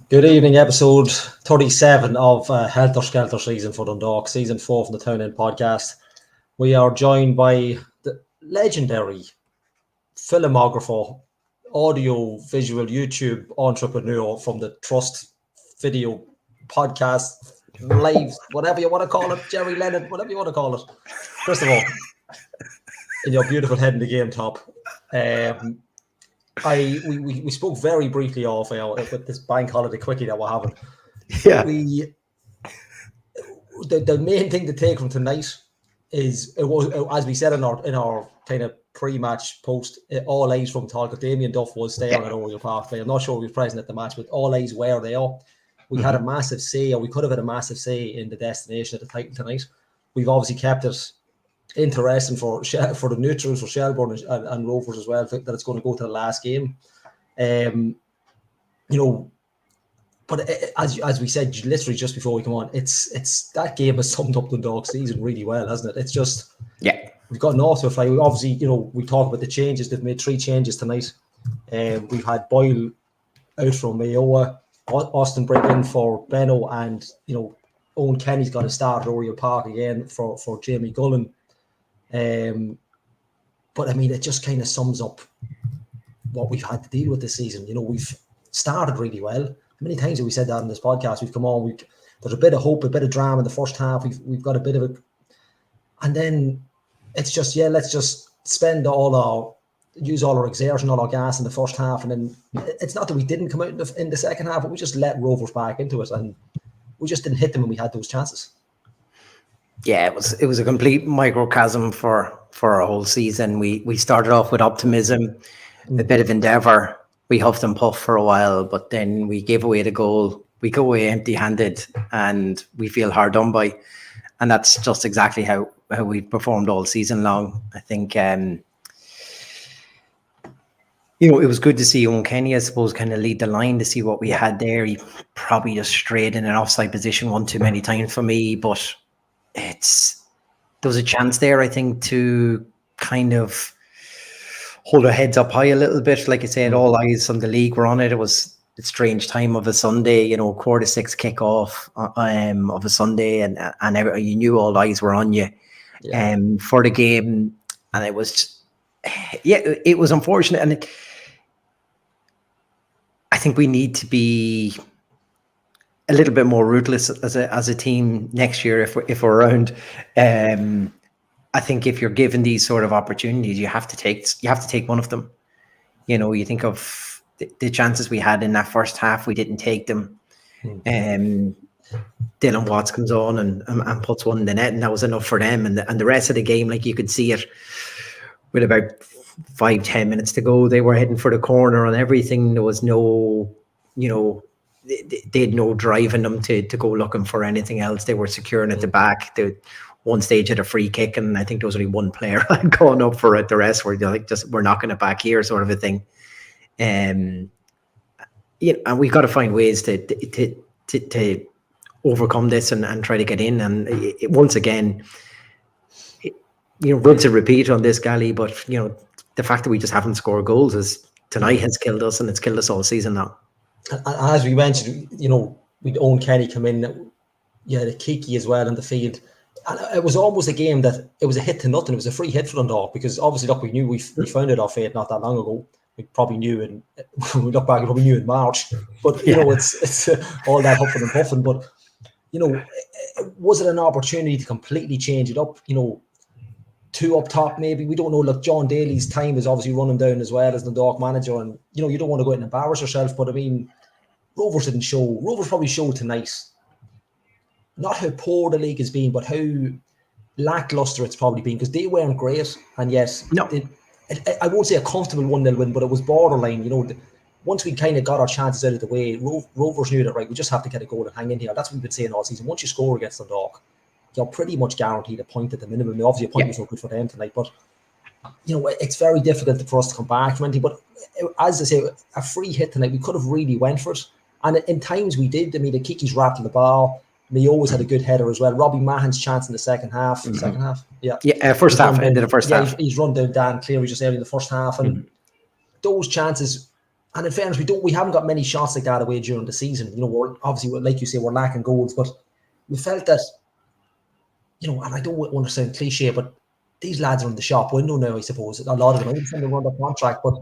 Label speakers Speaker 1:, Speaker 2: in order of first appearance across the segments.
Speaker 1: Good evening, episode 37 of Helter Skelter season for Dundalk, season 4 from the Town End podcast. We are joined by the legendary filmographer, audio, visual, YouTube entrepreneur from the Trust Video podcast, live, whatever you want to call it, Jerry Lennon, whatever you want to call it. First of all, in your beautiful head in the game top. We spoke very briefly off with this bank holiday quickie that we're having.
Speaker 2: Yeah.
Speaker 1: The main thing to take from tonight is it was, as we said in our kind of pre-match post, all eyes from Talca. Damien Duff was staying at Oriel Park. I'm not sure he was present at the match, but all eyes were there. We had a massive say, or we could have had a massive say in the destination of the title tonight. We've obviously kept it interesting for the neutrals, for Shelbourne and Rovers as well, that it's going to go to the last game. But as we said literally just before we come on, it's that game has summed up the Dundalk season really well, hasn't it? It's just we've got an off to a fly. We obviously, we talk about the changes. They've made 3 changes tonight. We've had Boyle out from Mayoa, Austin break in for Benno, and Owen Kenny's got to start at Oriel Park again for Jamie Gullen. But I mean, it just kind of sums up what we've had to deal with this season. We've started really well. How many times have we said that in this podcast? We've come on, there's a bit of hope, a bit of drama in the first half. We've got a bit of it, and then it's just let's just use all our exertion, all our gas in the first half, and then it's not that we didn't come out in the second half, but we just let Rovers back into it, and we just didn't hit them when we had those chances.
Speaker 2: Yeah, it was a complete microcosm for our whole season. We started off with optimism, a bit of endeavour. We huffed and puffed for a while, but then we gave away the goal. We go away empty-handed, and we feel hard done by. And that's just exactly how we performed all season long. I think, it was good to see Owen Kenny, I suppose, kind of lead the line, to see what we had there. He probably just strayed in an offside position one too many times for me, but there was a chance there, I think, to kind of hold our heads up high a little bit. Like I said, all eyes on the league were on it. It was a strange time of a Sunday, 6:15 kickoff of a Sunday, and you knew all eyes were on you for the game, and it was it was unfortunate, and I think we need to be a little bit more ruthless as a team next year if we're around. I think if you're given these sort of opportunities, you have to take one of them. You think of the chances we had in that first half, we didn't take them. Dylan Watts comes on and puts one in the net, and that was enough for them. And the rest of the game, like, you could see it with about 5-10 minutes to go, they were heading for the corner on everything. There was no, they had no drive in them to go looking for anything else. They were securing at the back. One stage had a free kick, and I think there was only one player going up for it. The rest were like, we're knocking it back here, sort of a thing. And we've got to find ways to overcome this and try to get in. And once again, rinse and repeat on this, Gally. But the fact that we just haven't scored goals tonight has killed us, and it's killed us all season now.
Speaker 1: As we mentioned, we'd Owen Kenny come in, the Kiki as well in the field. And it was almost a game that it was a hit to nothing. It was a free hit for Dundalk, because obviously, look, we knew we founded our fate not that long ago. We probably knew, and when we look back, we probably knew in March. But it's all that huffing and puffing. But was it an opportunity to completely change it up? 2 up top, maybe, we don't know. Look, John Daly's time is obviously running down as well as the Dundalk manager, and you don't want to go out and embarrass yourself. But I mean, Rovers didn't show. Rovers probably showed tonight not how poor the league has been, but how lackluster it's probably been, because they weren't great. And yes, I won't say a comfortable 1-0 win, but it was borderline. Once we kind of got our chances out of the way, Rovers knew that, right, we just have to get a goal and hang in here. That's what we've been saying all season. Once you score against Dundalk, you're pretty much guaranteed a point at the minimum. Obviously, a point was no good for them tonight, but it's very difficult for us to come back from anything. But as I say, a free hit tonight, we could have really went for it, and in times we did. I mean, the Kiki's wrapped in the ball. He always had a good header as well. Robbie Mahan's chance in the second half. First half,
Speaker 2: into the first half.
Speaker 1: He's run down Dan Cleary just early in the first half, and those chances. And in fairness, we haven't got many shots like that away during the season. You know, we're obviously, like you say, we're lacking goals, but we felt that, you know, and I don't want to sound cliche, but these lads are in the shop window now, I suppose. A lot of them, I understand they're under contract, but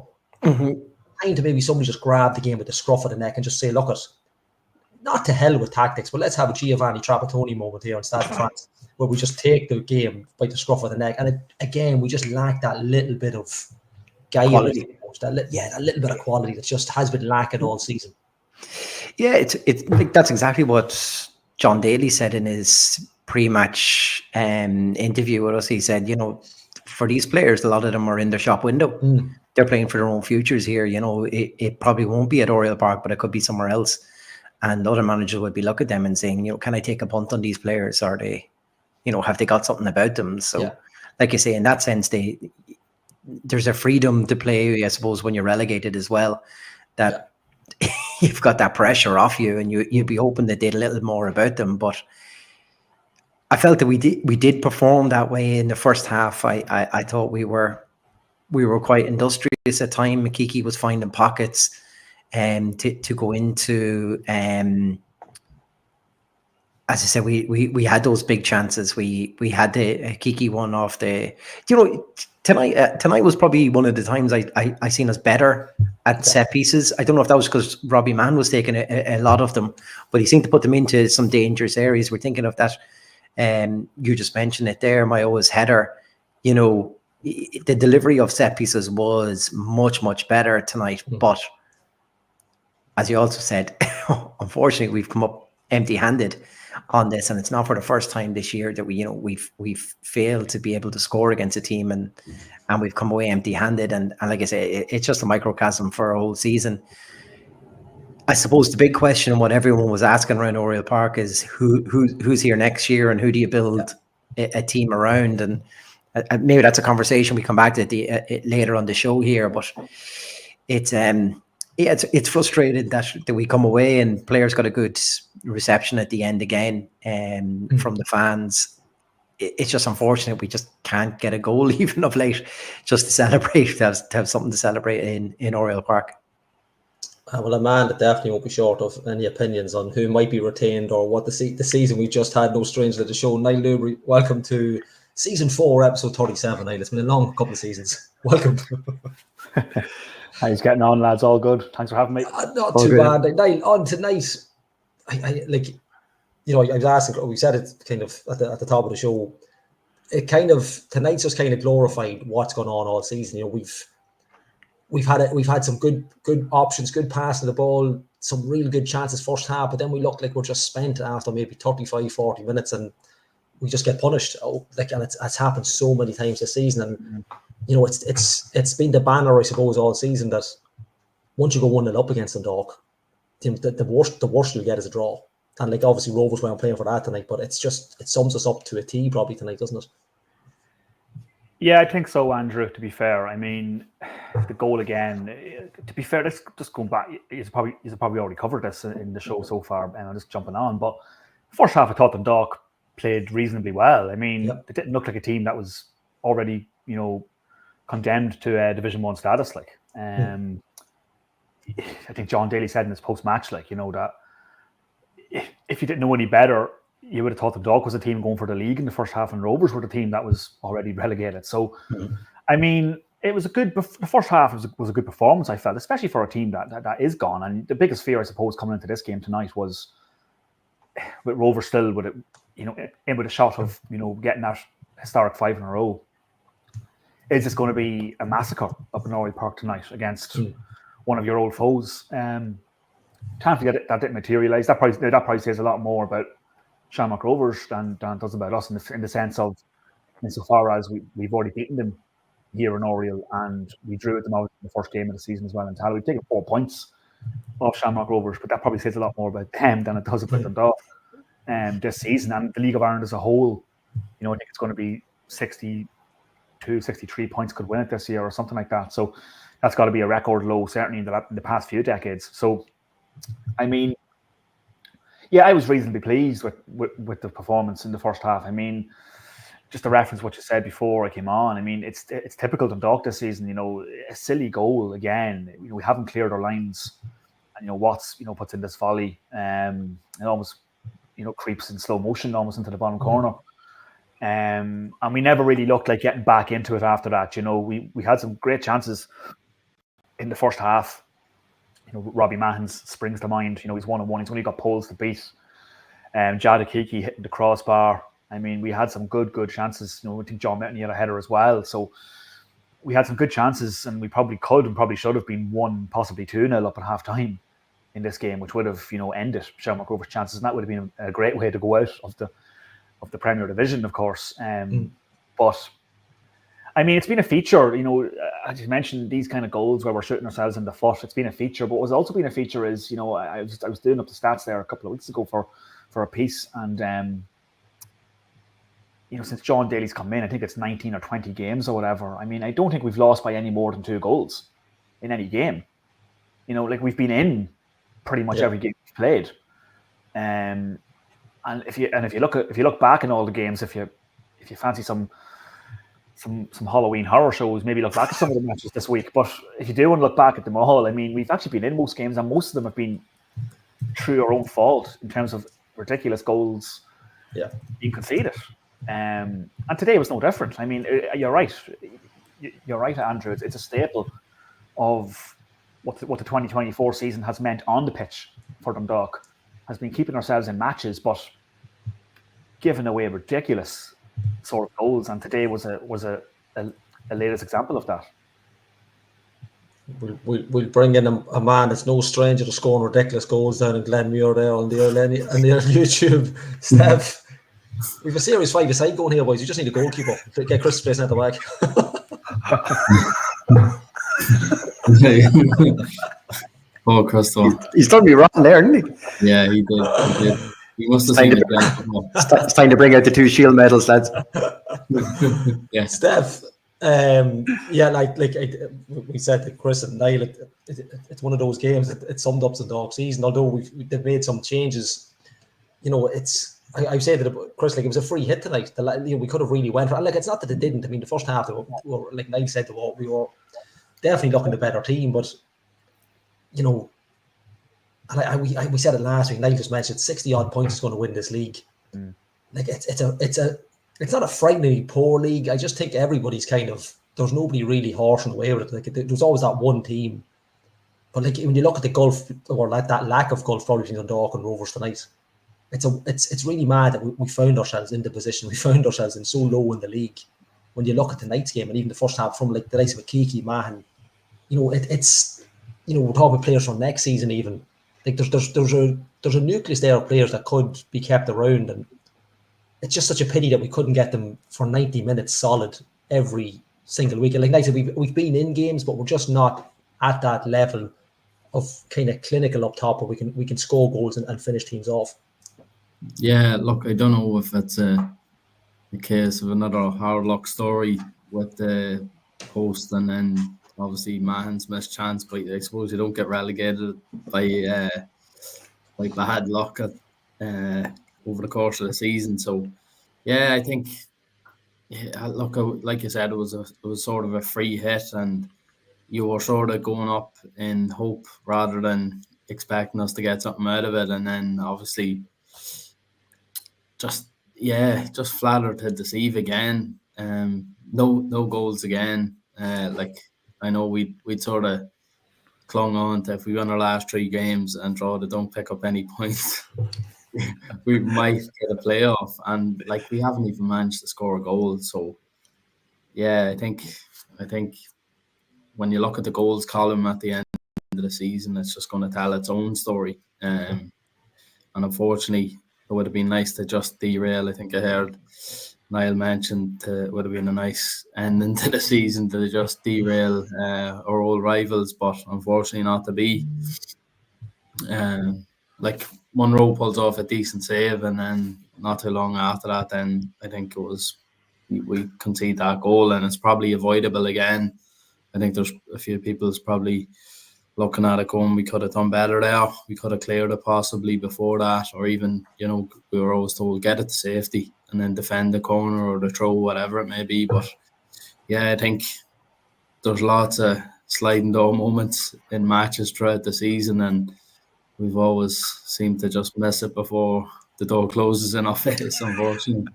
Speaker 1: trying to maybe somebody just grab the game with the scruff of the neck and just say, look, not to hell with tactics, but let's have a Giovanni Trapattoni moment here in Stade de France, where we just take the game by the scruff of the neck. And again, we just lack that little bit of
Speaker 2: quality.
Speaker 1: That little bit of quality that just has been lacking all season.
Speaker 2: Yeah, it's like that's exactly what John Daly said in his pre-match interview with us. He said, you know, for these players, a lot of them are in their shop window. They're playing for their own futures here. You know, it probably won't be at Oriel Park, but it could be somewhere else. And other managers would be looking at them and saying, you know, can I take a punt on these players? Are they, you know, have they got something about them? So, like you say, in that sense, there's a freedom to play, I suppose, when you're relegated as well, that you've got that pressure off you, and you'd be hoping that they did a little more about them. But I felt that we did perform that way in the first half. I thought we were quite industrious at time. Makiki was finding pockets to go into. As I said, we had those big chances. We had the Kiki one off the. You know, tonight was probably one of the times I seen us better at set pieces. I don't know if that was because Robbie Mann was taking a lot of them, but he seemed to put them into some dangerous areas. We're thinking of that. You just mentioned it there. My always header. You know, the delivery of set pieces was much better tonight. But as you also said, unfortunately, we've come up empty-handed on this, and it's not for the first time this year that we've failed to be able to score against a team, and we've come away empty-handed. And like I say, it's just a microcosm for a whole season. I suppose the big question and what everyone was asking around Oriel Park is who's here next year, and who do you build a team around? And maybe that's a conversation we come back to later on the show here. But it's frustrating that we come away and players got a good reception at the end again from the fans. It's just unfortunate we just can't get a goal even of late just to celebrate, to have something to celebrate in Oriel Park.
Speaker 1: Well, a man that definitely won't be short of any opinions on who might be retained or what the season we just had. No stranger to the show. Niall Newbury, welcome to season 4, episode 37. Niall, it's been a long couple of seasons. Welcome.
Speaker 3: How's getting on, lads? All good. Thanks for having me.
Speaker 1: Not all too good. Bad. Niall, on tonight, I like, you know, I was asking. We said it kind of at the top of the show. It kind of tonight's just kind of glorified what's gone on all season. You know, we've had some good options, good passing of the ball, some real good chances first half, but then we look like we're just spent after maybe 35, 40 minutes, and we just get punished. And it's happened so many times this season. And you know, it's been the banner, I suppose, all season that once you go 1-0 up against Dundalk, the worst you'll get is a draw. And like obviously Rovers weren't playing for that tonight, but it sums us up to a T probably tonight, doesn't it?
Speaker 3: Yeah, I think so, Andrew, to be fair. I mean, the goal again, to be fair, let's just go back. You've probably already covered this in the show so far, and I'm just jumping on. But first half, I thought Dundalk played reasonably well. I mean, It didn't look like a team that was already, you know, condemned to Division 1 status. Like, I think John Daly said in his post-match, like, you know, that if you didn't know any better, you would have thought the Dundalk was a team going for the league in the first half, and Rovers were the team that was already relegated. So, I mean, it was the first half was a good performance, I felt, especially for a team that is gone. And the biggest fear, I suppose, coming into this game tonight was with Rovers still with it, you know, in with a shot of, you know, getting that historic 5 in a row. Is this going to be a massacre up in Oriel Park tonight against one of your old foes? Can't forget that didn't materialise. That probably says a lot more about Shamrock Rovers than does about us in the sense of, insofar as we've already beaten them here in Oriel, and we drew them out in the first game of the season as well in Tal. We've taken 4 points off Shamrock Rovers, but that probably says a lot more about them than it does about Dundalk this season. And the League of Ireland as a whole, you know, I think it's going to be 62, 63 points could win it this year or something like that. So that's got to be a record low, certainly in the past few decades. So, I mean, yeah, I was reasonably pleased with the performance in the first half. I mean, just to reference what you said before I came on, I mean, it's typical Dundalk this season. A silly goal again. We haven't cleared our lines, and Watts puts in this volley, and almost creeps in slow motion almost into the bottom corner. And we never really looked like getting back into it after that. We had some great chances in the first half. Robbie Mahon's springs to mind. He's 1-on-1. He's only got poles to beat. Jada Kiki hitting the crossbar. I mean, we had some good chances. I think John Metney had a header as well. So we had some good chances, and we probably could and probably should have been 1, possibly 2-0 up at half time in this game, which would have ended Shamrock Rovers' chances, and that would have been a great way to go out of the Premier Division, of course. But I mean, it's been a feature. As you mentioned, these kind of goals where we're shooting ourselves in the foot. It's been a feature, but what's also been a feature is I was doing up the stats there a couple of weeks ago for a piece, and since John Daly's come in, I think it's 19 or 20 games or whatever. I mean, I don't think we've lost by any more than 2 goals in any game. Like we've been in pretty much every game we've played. And if you look back in all the games, if you fancy some Halloween horror shows, maybe look back at some of the matches this week. But if you do want to look back at them all, I mean, we've actually been in most games, and most of them have been through our own fault in terms of ridiculous goals being conceded. And today was no different. I mean, you're right. You're right, Andrew. It's a staple of what the 2024 season has meant on the pitch for Dundalk, has been keeping ourselves in matches, but giving away ridiculous sort of goals. And today was a latest example of that.
Speaker 1: We'll bring in a man that's no stranger to scoring ridiculous goals down in Glenmuir there on the YouTube. Steph, we've a serious 5-a-side going here, boys. You just need a goalkeeper to get Chris placing at the back.
Speaker 4: Oh, Crystal.
Speaker 2: He's done me wrong there, isn't he?
Speaker 4: Yeah, he did. He must have seen it.
Speaker 2: It's time to bring out the 2 shield medals, lads.
Speaker 4: Yeah,
Speaker 1: Steph. Like we said to Chris and Niall, it's one of those games that it summed up the Dundalk season. Although they've made some changes, I say that Chris, like, it was a free hit tonight. We could have really went for it. Like, it's not that they didn't. I mean, the first half, like Niall said, we were definitely looking the better team, but and we said it last week. Niall just mentioned 60 odd points is going to win this league. Like it's not a frighteningly poor league. I just think everybody's there's nobody really horsing away with it. Like there's always that one team, but like when you look at the gulf, or like that lack of gulf probably between Dundalk and Rovers tonight, it's really mad that we found ourselves in the position. We found ourselves in so low in the league. When you look at tonight's game and even the first half from like the likes of Kiki, Mahan, it's we're talking about players from next season even. Like there's a nucleus there of players that could be kept around, and it's just such a pity that we couldn't get them for 90 minutes solid every single week. And like I said, we've been in games, but we're just not at that level of kind of clinical up top where we can score goals and finish teams off.
Speaker 4: Yeah, look, I don't know if it's a case of another hard luck story with the post, and then obviously Mahan's missed chance, but I suppose you don't get relegated by bad luck over the course of the season. So yeah, I think look, like you said, it was sort of a free hit, and you were sort of going up in hope rather than expecting us to get something out of it, and then obviously just flattered to deceive again. No goals again. Like I know we'd sort of clung on to, if we won our last 3 games and draw, don't pick up any points, we might get a playoff, and like we haven't even managed to score a goal. So yeah, I think when you look at the goals column at the end of the season, it's just going to tell its own story. And unfortunately, it would have been nice to just derail. I think I heard Niall mentioned it would have been a nice ending to the season to just derail our old rivals, but unfortunately not to be. Like Monroe pulls off a decent save, and then not too long after that, then I think it was we concede that goal, and it's probably avoidable again. I think there's a few people's probably looking at it going, we could have done better there. We could have cleared it possibly before that, or even, we were always told, get it to safety. and then defend the corner or the throw, whatever it may be. But yeah, I think there's lots of sliding door moments in matches throughout the season, and we've always seemed to just miss it before the door closes in our face, unfortunately.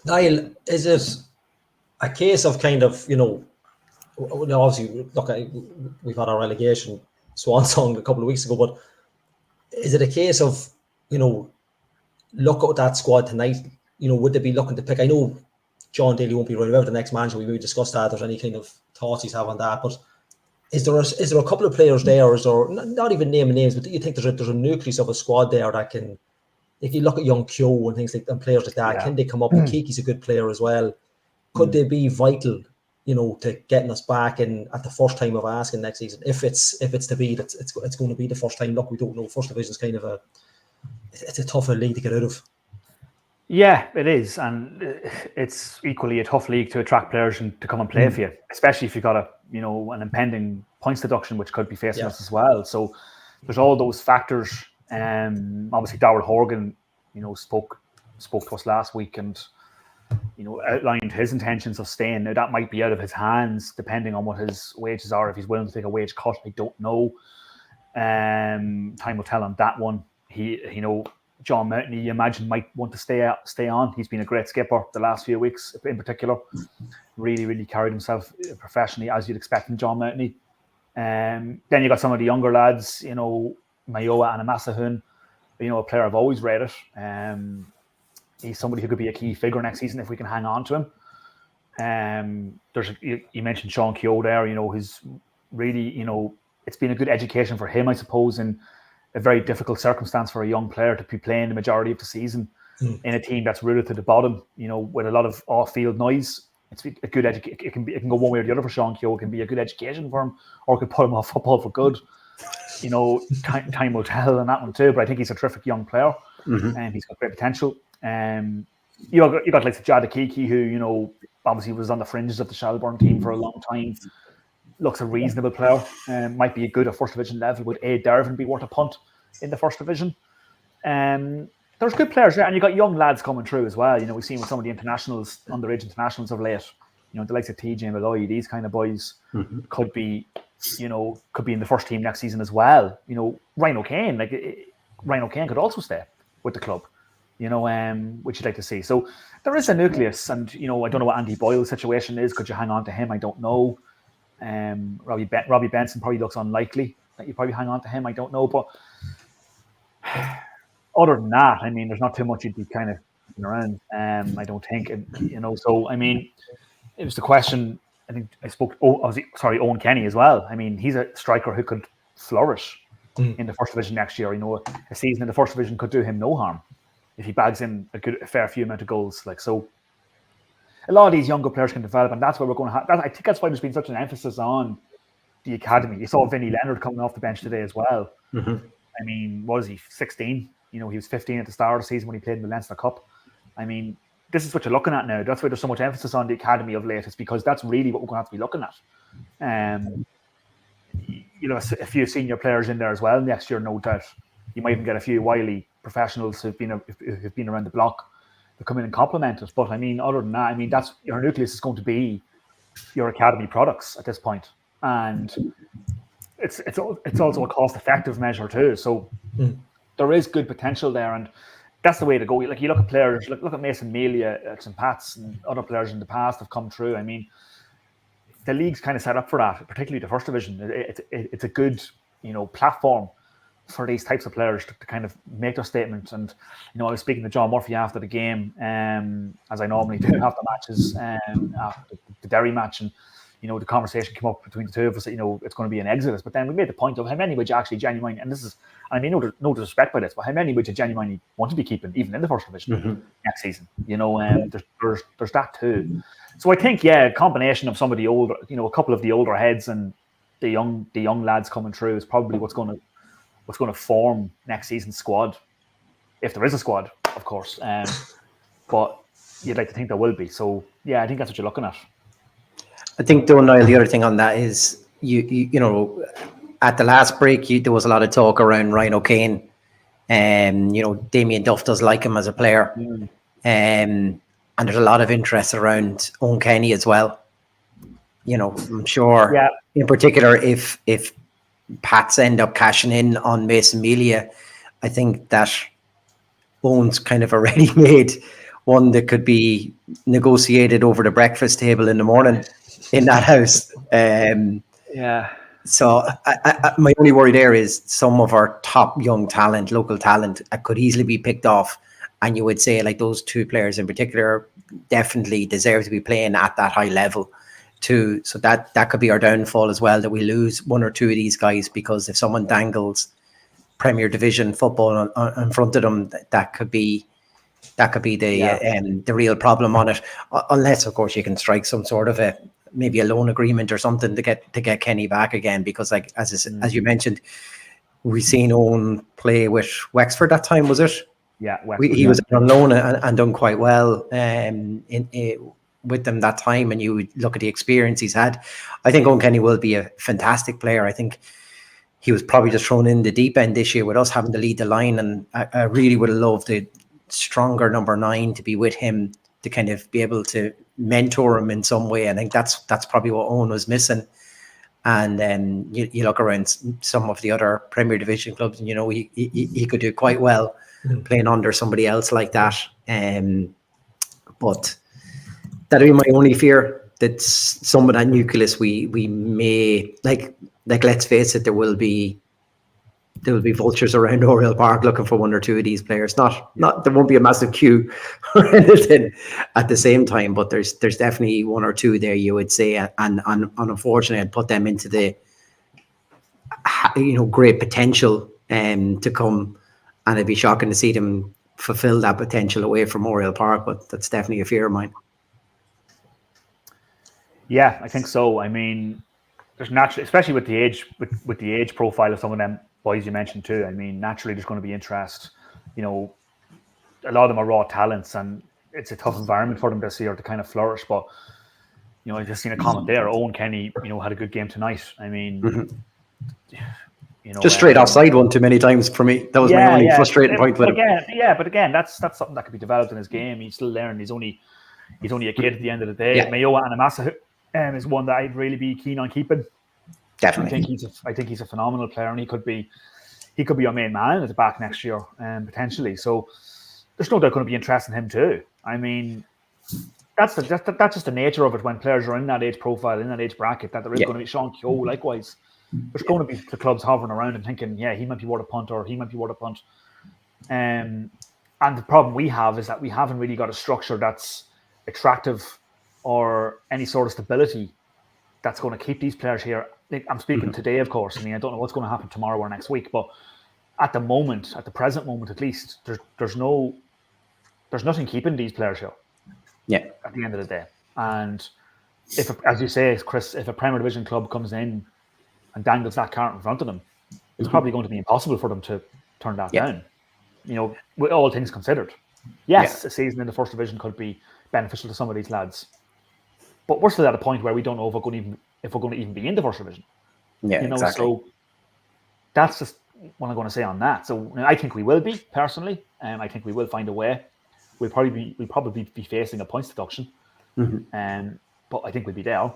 Speaker 1: Niall, is it a case of kind of, obviously, look, we've had our relegation swan song a couple of weeks ago, but is it a case of, look at that squad tonight, would they be looking to pick? I know John Daly won't be right about the next manager. We may discuss that, or any kind of thoughts he's have on that, but is there a couple of players there, or is there, not even naming names, but do you think there's a nucleus of a squad there that can, if you look at young Kyo and things like, and players like that, can they come up? And Kiki's a good player as well. Could they be vital, to getting us back in at the first time of asking next season? If it's to be that it's going to be the first time. Look, we don't know. First division is kind of it's a tougher league to get out of.
Speaker 3: Yeah, it is, and it's equally a tough league to attract players and to come and play for you, especially if you've got an impending points deduction which could be facing us as well. So there's all those factors. Obviously, Darrell Horgan, spoke to us last week and outlined his intentions of staying. Now that might be out of his hands, depending on what his wages are. If he's willing to take a wage cut, I don't know. Time will tell on that one. John Mountney, you imagine, might want to stay on. He's been a great skipper the last few weeks, in particular. Really, really carried himself professionally, as you'd expect from John Mountney. Then you got some of the younger lads, Mayowa and Amasahun, a player I've always rated. He's somebody who could be a key figure next season if we can hang on to him. You mentioned Sean Keogh there, who's really, it's been a good education for him, I suppose, in a very difficult circumstance for a young player to be playing the majority of the season in a team that's rooted to the bottom, with a lot of off-field noise. It's a good it can go one way or the other for Sean Keogh. It can be a good education for him, or it could put him off football for good. Time will tell on that one too. But I think he's a terrific young player, and he's got great potential. You got like Jada Kiki, who obviously was on the fringes of the Shelbourne team for a long time. Looks a reasonable player. Might be a good at first division level. Would A. Dervin be worth a punt in the first division? There's good players there, and you got young lads coming through as well. We've seen with some of the internationals, underage internationals of late. The likes of TJ Malloy, these kind of boys could be in the first team next season as well. Ryan O'Kane could also stay with the club. Which you'd like to see. So there is a nucleus, and I don't know what Andy Boyle's situation is. Could you hang on to him? I don't know. Robbie Benson probably looks unlikely that you probably hang on to him. I don't know, but other than that, there's not too much you'd be kind of around. I don't think, So it was the question. I think I spoke. Owen Kenny as well. He's a striker who could flourish in the first division next year. A season in the first division could do him no harm if he bags in a fair few amount of goals. So a lot of these younger players can develop, and that's where we're going to have. I think that's why there's been such an emphasis on the academy. You saw Vinnie Leonard coming off the bench today as well. What was he, 16? He was 15 at the start of the season when he played in the Leinster Cup. This is what you're looking at now. That's why there's so much emphasis on the academy of late. It's because that's really what we're going to have to be looking at. A few senior players in there as well next year, no doubt. You might even get a few wily professionals who've been around the block to come in and complement it. But other than that, that's your nucleus is going to be your academy products at this point, and it's also a cost-effective measure too. So there is good potential there, and that's the way to go. Like you look at players, look at Mason Mealia at St. Pat's, and other players in the past have come through. The league's kind of set up for that, particularly the first division. It's a good platform for these types of players to kind of make their statements. And I was speaking to John Murphy after the game, as I normally do after matches, after the Derry match, and the conversation came up between the two of us that it's going to be an exodus. But then we made the point of how many would you actually genuinely, and this is, no disrespect by this, but how many would you genuinely want to be keeping even in the first division next season? There's that too. So I think a combination of some of the older, a couple of the older heads and the young lads coming through is probably what's going to form next season's squad, if there is a squad, of course. But you'd like to think there will be. So I think that's what you're looking at.
Speaker 2: I think, though, Niall, the other thing on that is you know at the last break there was a lot of talk around Ryan O'Kane Damien Duff does like him as a player. And there's a lot of interest around Owen Kenny as well. I'm sure in particular if Pats end up cashing in on Mason Melia, I think that Owen's kind of already made one that could be negotiated over the breakfast table in the morning in that house. So my only worry there is some of our top young talent, local talent, could easily be picked off. And you would say like those two players in particular definitely deserve to be playing at that high level too. So that could be our downfall as well, that we lose one or two of these guys, because if someone dangles Premier Division football in front of them, that could be the real problem on it. Unless, of course, you can strike some sort of maybe a loan agreement or something to get Kenny back again, because like as you mentioned, we've seen Owen play with Wexford that time, was it?
Speaker 3: Yeah, Wexford,
Speaker 2: he was on loan and done quite well with them that time, and you would look at the experience he's had. I think Owen Kenny will be a fantastic player. I think he was probably just thrown in the deep end this year with us having to lead the line, and I really would have loved a stronger number 9 to be with him to kind of be able to mentor him in some way. I think that's probably what Owen was missing. And then you look around some of the other Premier Division clubs, and he could do quite well playing under somebody else like that. But that'd be my only fear, that some of that nucleus we may like let's face it, there will be vultures around Oriel Park looking for one or two of these players. Not there won't be a massive queue or anything at the same time, but there's definitely one or two there, you would say, and unfortunately I'd put them into the great potential to come, and it'd be shocking to see them fulfill that potential away from Oriel Park, but that's definitely a fear of mine.
Speaker 3: Yeah, I think so. I mean, there's naturally, especially with the age profile of some of them boys you mentioned too. I mean, naturally there's going to be interest. A lot of them are raw talents, and it's a tough environment for them this year to kind of flourish. But I just seen a comment there. Owen Kenny, had a good game tonight. I mean,
Speaker 2: just straight offside one too many times for me. That was my only frustrating point with him.
Speaker 3: But again, that's something that could be developed in his game. He's still learning. He's only a kid at the end of the day.
Speaker 2: Yeah.
Speaker 3: Mayo Anamasa is one that I'd really be keen on keeping.
Speaker 2: Definitely.
Speaker 3: I think he's a phenomenal player, and he could be our main man at the back next year, potentially. So there's no doubt going to be interest in him too. I mean, that's just the nature of it when players are in that age profile, in that age bracket, that there is going to be Sean Keogh likewise. There's going to be the clubs hovering around and thinking, he might be worth a punt, or he might be worth a punt. And the problem we have is that we haven't really got a structure that's attractive or any sort of stability that's going to keep these players here. I'm speaking today, of course. I mean, I don't know what's going to happen tomorrow or next week, but at the present moment at least, there's nothing keeping these players here.
Speaker 2: Yeah.
Speaker 3: At the end of the day, and if, as you say, Chris, if a Premier Division club comes in and dangles that cart in front of them, it's probably going to be impossible for them to turn that down. With all things considered, yes, a season in the First Division could be beneficial to some of these lads, but we're still at a point where we don't know if we're going to even be in the First Division.
Speaker 2: Yeah, exactly.
Speaker 3: So that's just what I'm going to say on that. So I think we will be, personally, and I think we will find a way. We'll probably be facing a points deduction, but I think we'll be there.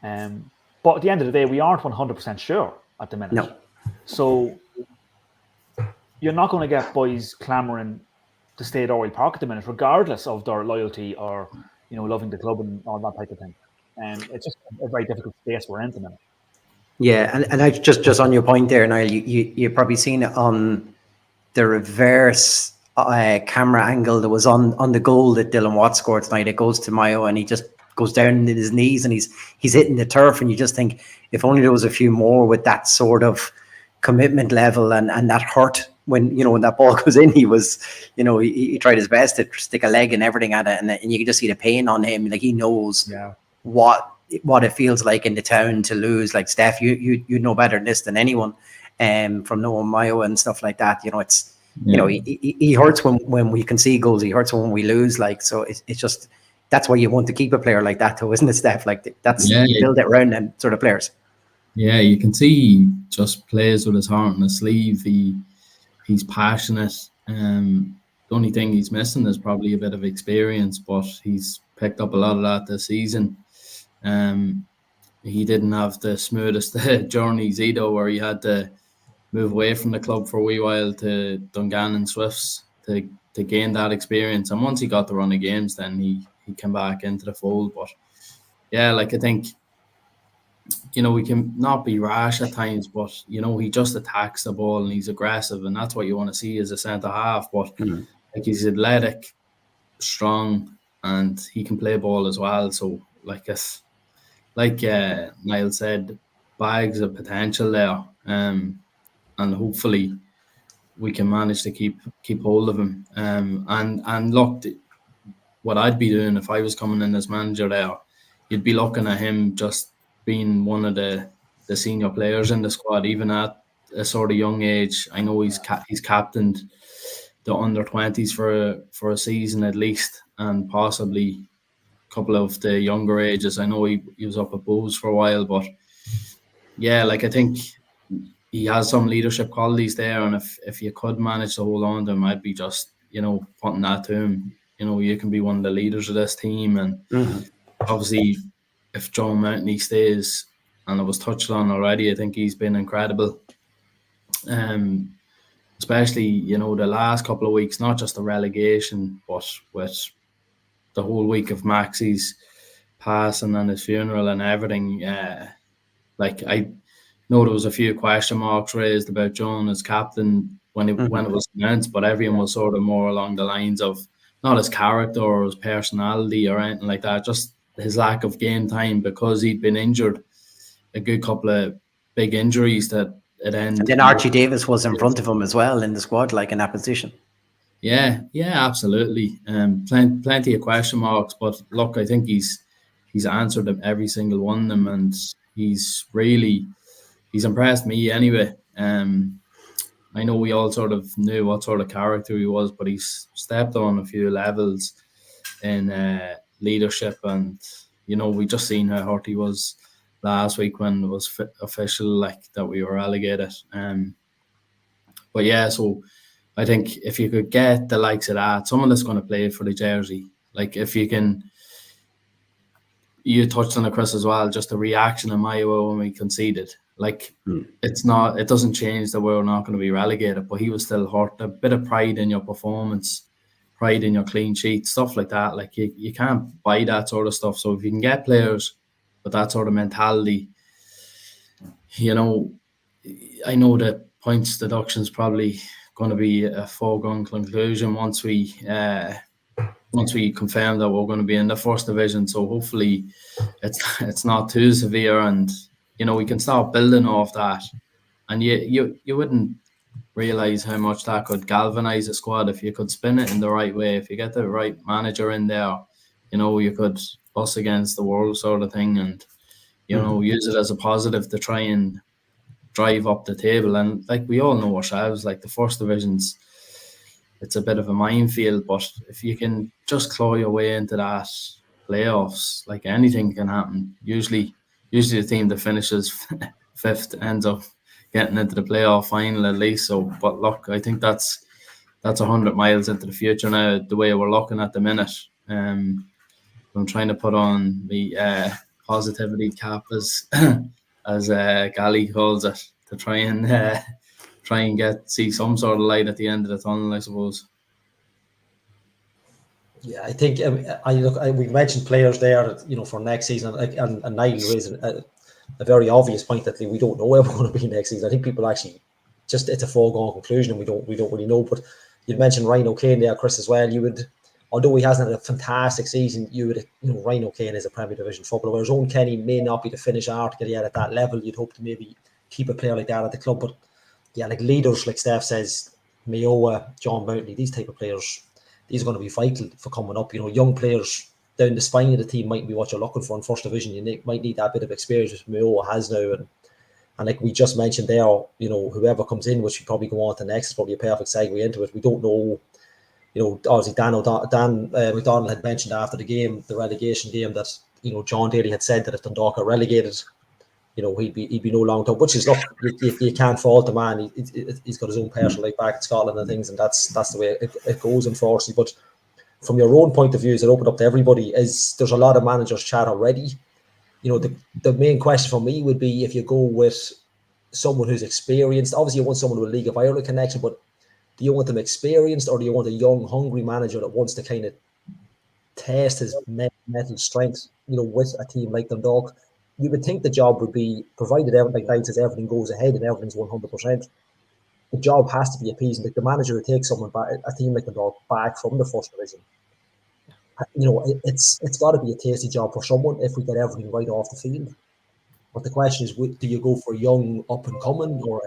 Speaker 3: But at the end of the day, we aren't 100% sure at the minute.
Speaker 2: No.
Speaker 3: So you're not going to get boys clamouring to stay at Oriel Park at the minute, regardless of their loyalty or loving the club and all that type of thing. It's just a very difficult space we're in at the minute.
Speaker 2: Yeah, and I just on your point there, Niall, you've probably seen it on the reverse camera angle that was on the goal that Dylan Watts scored tonight. It goes to Mayo, and he just goes down in his knees, and he's hitting the turf, and you just think, if only there was a few more with that sort of commitment level and that hurt when that ball goes in. He was, he tried his best to stick a leg and everything at it, and you can just see the pain on him. Like, he knows what it feels like in the town to lose. Like, Steph, you know better than this than anyone, from knowing Mayo and stuff like that. It's he hurts when we concede goals. He hurts when we lose. Like, so it's just, that's why you want to keep a player like that, though, isn't it, Steph? Like, that's you build it around them sort of players.
Speaker 4: Yeah, you can see he just plays with his heart on his sleeve. He's passionate. The only thing he's missing is probably a bit of experience, but he's picked up a lot of that this season. He didn't have the smoothest journeys either, where he had to move away from the club for a wee while to Dungannon Swifts to gain that experience. And once he got to run the games, then he came back into the fold. But yeah, like I think, we can not be rash at times, but he just attacks the ball and he's aggressive, and that's what you want to see as a centre half. But like, he's athletic, strong, and he can play ball as well. So like Niall said, bags of potential there, and hopefully we can manage to keep hold of him. And look, what I'd be doing if I was coming in as manager there, you'd be looking at him just being one of the senior players in the squad, even at a sort of young age. I know he's captained the under-20s for a season at least, and possibly a couple of the younger ages. I know he was up at Bowes for a while, but yeah, like I think he has some leadership qualities there, and if you could manage to hold on to him, I'd be just putting that to him. You can be one of the leaders of this team, and obviously, if John Mountney stays, and it was touched on already, I think he's been incredible. Especially, the last couple of weeks, not just the relegation, but with the whole week of Maxie's passing and his funeral and everything. Like, I know there was a few question marks raised about John as captain when it was announced, but everyone was sort of more along the lines of not his character or his personality or anything like that, just his lack of game time, because he'd been injured, a good couple of big injuries that it ended.
Speaker 2: And then Archie Davis was in front of him as well in the squad, like in that position.
Speaker 4: Yeah, absolutely. Plenty of question marks, but look, I think he's answered them, every single one of them, and he's impressed me anyway. I know we all sort of knew what sort of character he was, but he's stepped on a few levels in leadership, and we just seen how hurt he was last week when it was official, like, that we were relegated. But yeah, so I think if you could get the likes of that, someone that's going to play for the jersey, like if you can. You touched on it, Chris, as well, just the reaction in Mayo when we conceded. Like, it doesn't change that we're not going to be relegated, but he was still hurt. A bit of pride in your performance, pride in your clean sheet, stuff like that. Like, you can't buy that sort of stuff. So if you can get players with that sort of mentality, I know the points deduction is probably going to be a foregone conclusion once we confirm that we're going to be in the first division. So hopefully it's not too severe, and we can start building off that. And you wouldn't realize how much that could galvanize a squad if you could spin it in the right way. If you get the right manager in there, you could us against the world sort of thing, and use it as a positive to try and drive up the table. And like we all know ourselves, like the first division's, it's a bit of a minefield, but if you can just claw your way into that playoffs, like, anything can happen. Usually the team that finishes fifth ends up getting into the playoff final at least. So, but look, I think that's 100 miles into the future now, the way we're looking at the minute. I'm trying to put on the positivity cap, as Gally calls it, to try and see some sort of light at the end of the tunnel, I suppose.
Speaker 1: Yeah, I think we mentioned players there, for next season, and Niall raised a very obvious point that we don't know where we're going to be next season. I think people actually just, it's a foregone conclusion, and we don't really know. But you mentioned Ryan O'Kane there, Chris, as well. You would, although he hasn't had a fantastic season, Ryan O'Kane is a Premier Division footballer, whereas Owen Kenny may not be the finished article yet at that level. You'd hope to maybe keep a player like that at the club, but yeah, like leaders, like Steph says, Mayo, John Mountney, these type of players, these are going to be vital for coming up. Young players down the spine of the team might be what you're looking for in first division. You might need that bit of experience which Mayo has now, and like we just mentioned there, whoever comes in, which we probably go on to next, is probably a perfect segue into it. We don't know. Obviously Dan McDonald had mentioned after the game, the relegation game, that John Daly had said that if Dundalk are relegated, he'd be no long term. Which is, look, you can't fault the man. He's got his own personal life back in Scotland and things, and that's the way it goes, unfortunately. But from your own point of view, is it open up to everybody? There's a lot of managers chat already. The main question for me would be, if you go with someone who's experienced, obviously you want someone with a League of Ireland connection, but do you want them experienced, or do you want a young, hungry manager that wants to kind of test his mental strength, with a team like Dundalk? You would think the job would be, provided everything, like says, everything goes ahead and everything's 100%. The job has to be appeasing. Like, the manager would take someone back, a team like Dundalk, back from the first division. It's got to be a tasty job for someone if we get everything right off the field. But the question is, do you go for a young up and coming, or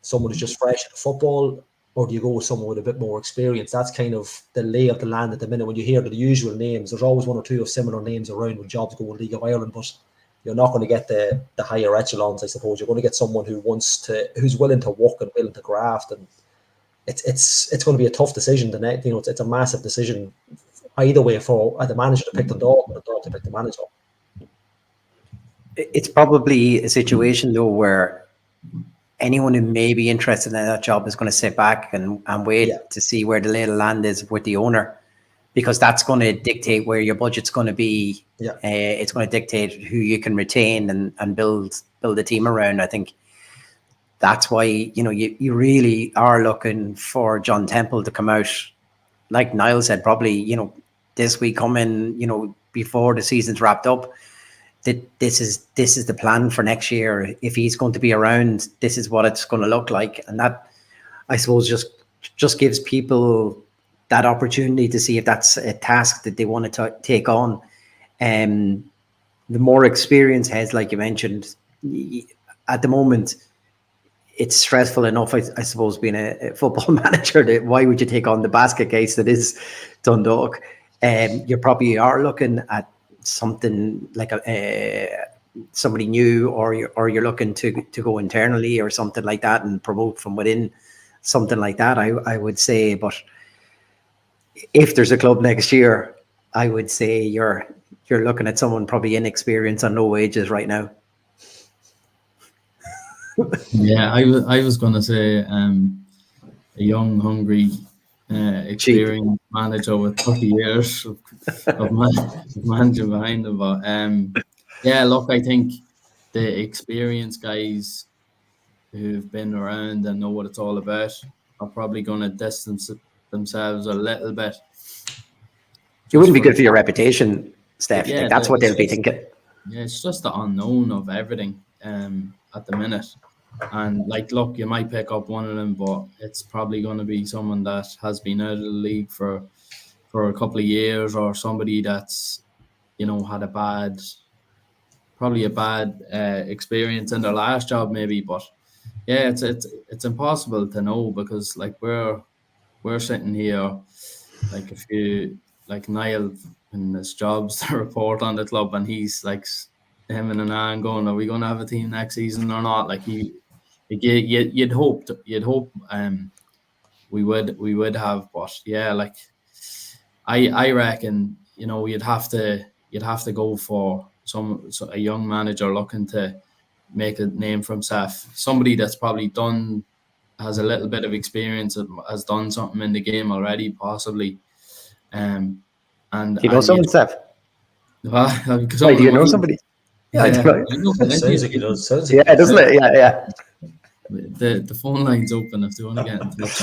Speaker 1: someone who's just fresh at football, or do you go with someone with a bit more experience? That's kind of the lay of the land at the minute. When you hear the usual names, there's always one or two of similar names around with jobs going League of Ireland, but you're not going to get the higher echelons, I suppose. You're going to get someone who's willing to work and willing to graft, and it's going to be a tough decision. It's a massive decision either way for the manager to pick the dog, or the dog to pick the manager.
Speaker 2: It's probably a situation though where anyone who may be interested in that job is going to sit back and wait to see where the lay of the land is with the owner, because that's going to dictate where your budget's going to be. It's going to dictate who you can retain and build a team around. I think that's why you really are looking for John Temple to come out, like Niall said, probably this week, come in before the season's wrapped up. That this is the plan for next year. If he's going to be around, this is what it's going to look like, and that, I suppose, just gives people that opportunity to see if that's a task that they want to take on. The more experienced heads, like you mentioned, at the moment, it's stressful enough, I suppose, being a football manager. Why would you take on the basket case that is Dundalk? You probably are looking at something like somebody new, or you're looking to go internally or something like that and promote from within, something like that, I would say. But if there's a club next year, I would say you're looking at someone probably inexperienced on low wages right now.
Speaker 4: Yeah, I was going to say a young, hungry, experienced manager with 30 years of managing behind them. But look, I think the experienced guys who've been around and know what it's all about are probably going to distance themselves a little bit.
Speaker 2: It wouldn't be good for your reputation, Steph.
Speaker 4: Yeah,
Speaker 2: that's what they'll be thinking.
Speaker 4: Yeah, it's just the unknown of everything at the minute. And look, you might pick up one of them, but it's probably going to be someone that has been out of the league for a couple of years, or somebody that's had a bad experience in their last job, maybe. But yeah, it's impossible to know, because we're sitting here, if you Niall in his job's to report on the club, and he's him and Anand going, are we going to have a team next season or not? You'd hope we would have, but yeah, I reckon you'd have to go for a young manager looking to make a name for himself, somebody that's probably has a little bit of experience, has done something in the game already, possibly. And do
Speaker 2: you know someone, Steph? Do you know somebody? Yeah, I don't know.
Speaker 1: Sounds like he does.
Speaker 2: Yeah, doesn't it? Yeah.
Speaker 4: The phone line's open if they want to get in touch.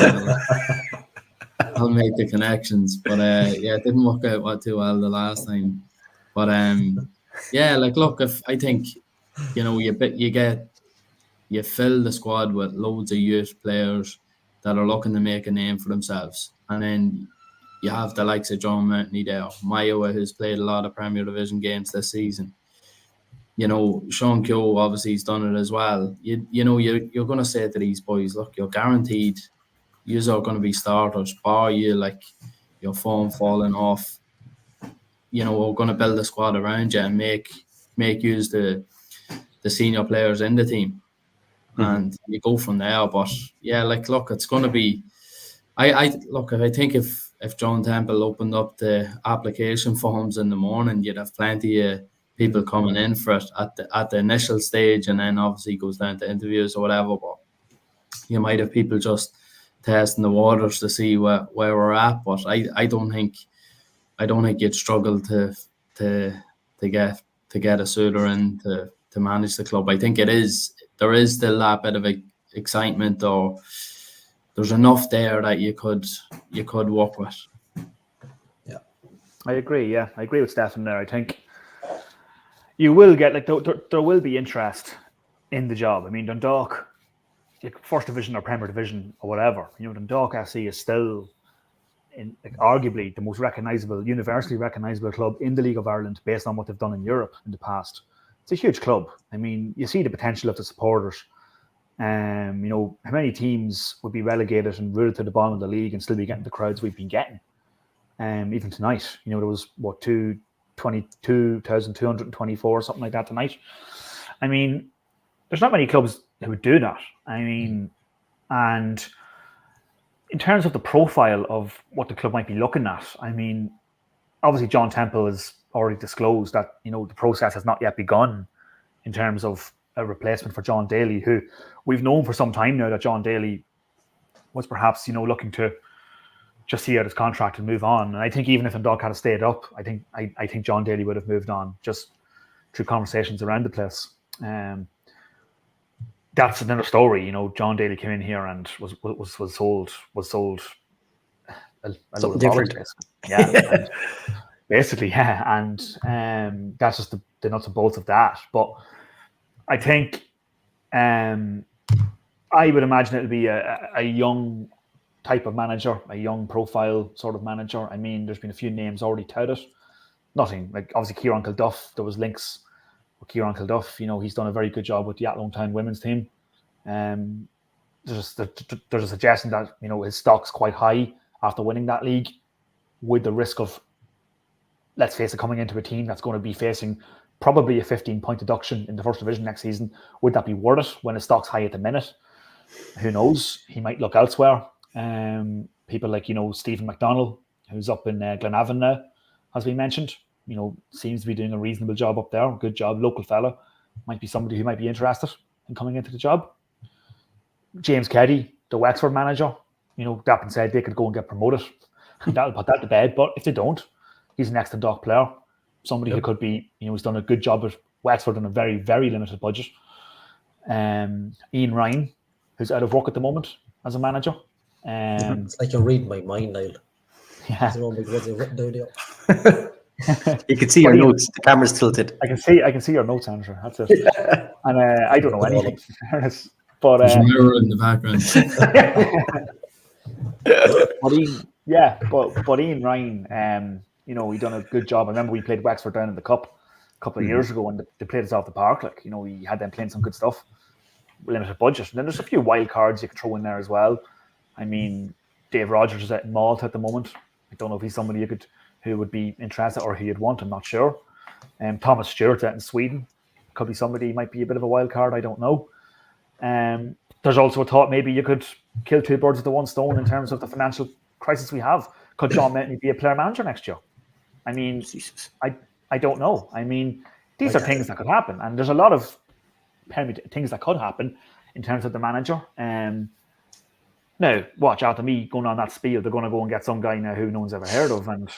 Speaker 4: I'll make the connections. But it didn't work out too well the last time. But look, if I think you fill the squad with loads of youth players that are looking to make a name for themselves, and then you have the likes of John Mountney there, Mayowa, who's played a lot of Premier Division games this season. Sean Keogh obviously has done it as well. You're going to say to these boys, look, you're guaranteed yous are going to be starters, bar you your form falling off. We're going to build a squad around you and make use the senior players in the team, and you go from there. But yeah, look, it's going to be. I think if John Temple opened up the application forms in the morning, you'd have plenty of people coming in for it at the initial stage, and then obviously goes down to interviews or whatever. But you might have people just testing the waters to see where we're at. But I don't think you'd struggle to get a suitor in to manage the club. I think there is still that bit of excitement, or there's enough there that you could work with.
Speaker 3: Yeah, I agree. Yeah, I agree with Stefan there. I think you will get there will be interest in the job. I mean, Dundalk, First Division or Premier Division or whatever. Dundalk FC is still arguably the most universally recognisable club in the League of Ireland based on what they've done in Europe in the past. It's a huge club. I mean, you see the potential of the supporters. How many teams would be relegated and rooted to the bottom of the league and still be getting the crowds we've been getting? Even tonight, there was 22,224 something like that tonight. I mean, there's not many clubs who would do that. I mean, and in terms of the profile of what the club might be looking at, I mean, obviously John Temple has already disclosed that the process has not yet begun in terms of a replacement for John Daly, who we've known for some time now that John Daly was perhaps looking to just see out his contract and move on. And I think even if Dundalk had stayed up, I think John Daly would have moved on just through conversations around the place. That's another story. John Daly came in here and was sold a
Speaker 2: something different.
Speaker 3: Yeah, basically, yeah. And that's just the nuts and bolts of that. But I think I would imagine it'll be a young type of manager, a young profile sort of manager. I mean, there's been a few names already touted. Nothing like obviously Kieran Kilduff. There was links with Kieran Kilduff. He's done a very good job with the Athlone Town women's team. There's a suggestion that his stock's quite high after winning that league, with the risk of, let's face it, coming into a team that's going to be facing probably a 15-point deduction in the First Division next season. Would that be worth it when his stock's high at the minute? Who knows? He might look elsewhere. People like Stephen McDonnell, who's up in Glenavon now, has been mentioned. Seems to be doing a reasonable job up there. Good job, local fella. Might be somebody who might be interested in coming into the job. James Keddy, the Wexford manager. That being said, they could go and get promoted. That'll put that to bed. But if they don't, he's an ex-Dundalk player. Somebody who could be, he's done a good job at Wexford on a very, very limited budget. Ian Ryan, who's out of work at the moment as a manager.
Speaker 1: It's like you're reading my mind, Niall.
Speaker 3: Yeah.
Speaker 1: Written down there.
Speaker 2: You can see your notes. The camera's tilted.
Speaker 3: I can see your notes, Andrew. That's it. And I don't know anything. But
Speaker 4: there's a mirror in the background.
Speaker 3: but Ian Ryan, he done a good job. I remember we played Wexford down in the Cup a couple of years ago, and they played us off the park. He had them playing some good stuff. Limited budget. And then there's a few wild cards you could throw in there as well. I mean, Dave Rogers is at Malta at the moment. I don't know if he's somebody who would be interested or who you'd want. I'm not sure. Thomas Stewart out in Sweden could be somebody who might be a bit of a wild card. I don't know. There's also a thought maybe you could kill two birds with the one stone in terms of the financial crisis we have. Could John Mountney be a player manager next year? I mean, I don't know. I mean, these are things that could happen, and there's a lot of things that could happen in terms of the manager. Now, watch after me going on that spiel, they're going to go and get some guy now who no one's ever heard of, and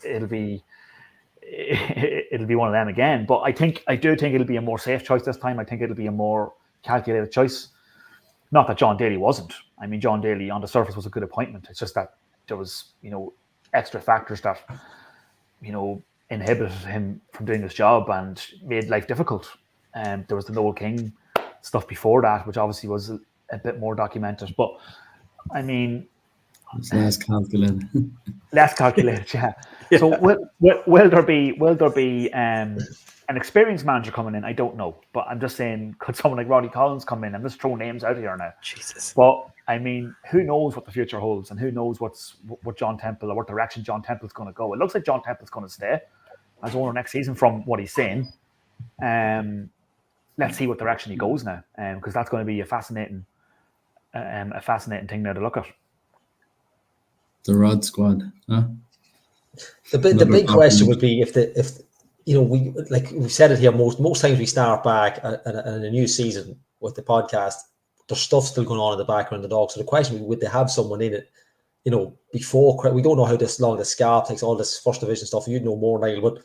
Speaker 3: it'll be one of them again. But I do think it'll be a more safe choice this time. I think it'll be a more calculated choice. Not that John Daly wasn't. I mean, John Daly on the surface was a good appointment. It's just that there was, extra factors that, inhibited him from doing his job and made life difficult. There was the Noel King stuff before that, which obviously was a bit more documented. But I mean,
Speaker 4: it's less calculated.
Speaker 3: Less calculated, yeah. So will there be an experienced manager coming in? I don't know, but I'm just saying, could someone like Roddy Collins come in? I'm just throwing names out here now.
Speaker 2: Jesus.
Speaker 3: But I mean, who knows what the future holds, and who knows what John Temple or what direction John Temple's going to go. It looks like John Temple's going to stay as owner next season, from what he's saying. Let's see what direction he goes now, because that's going to be a fascinating thing now to look at.
Speaker 4: The Rod squad, huh?
Speaker 1: The big question would be if we've said it here. Most times we start back in a new season with the podcast. There's stuff still going on in the background of the dog. So the question would they have someone in it, before we don't know how long the scarp takes, all this first division stuff. You'd know more, Niall, but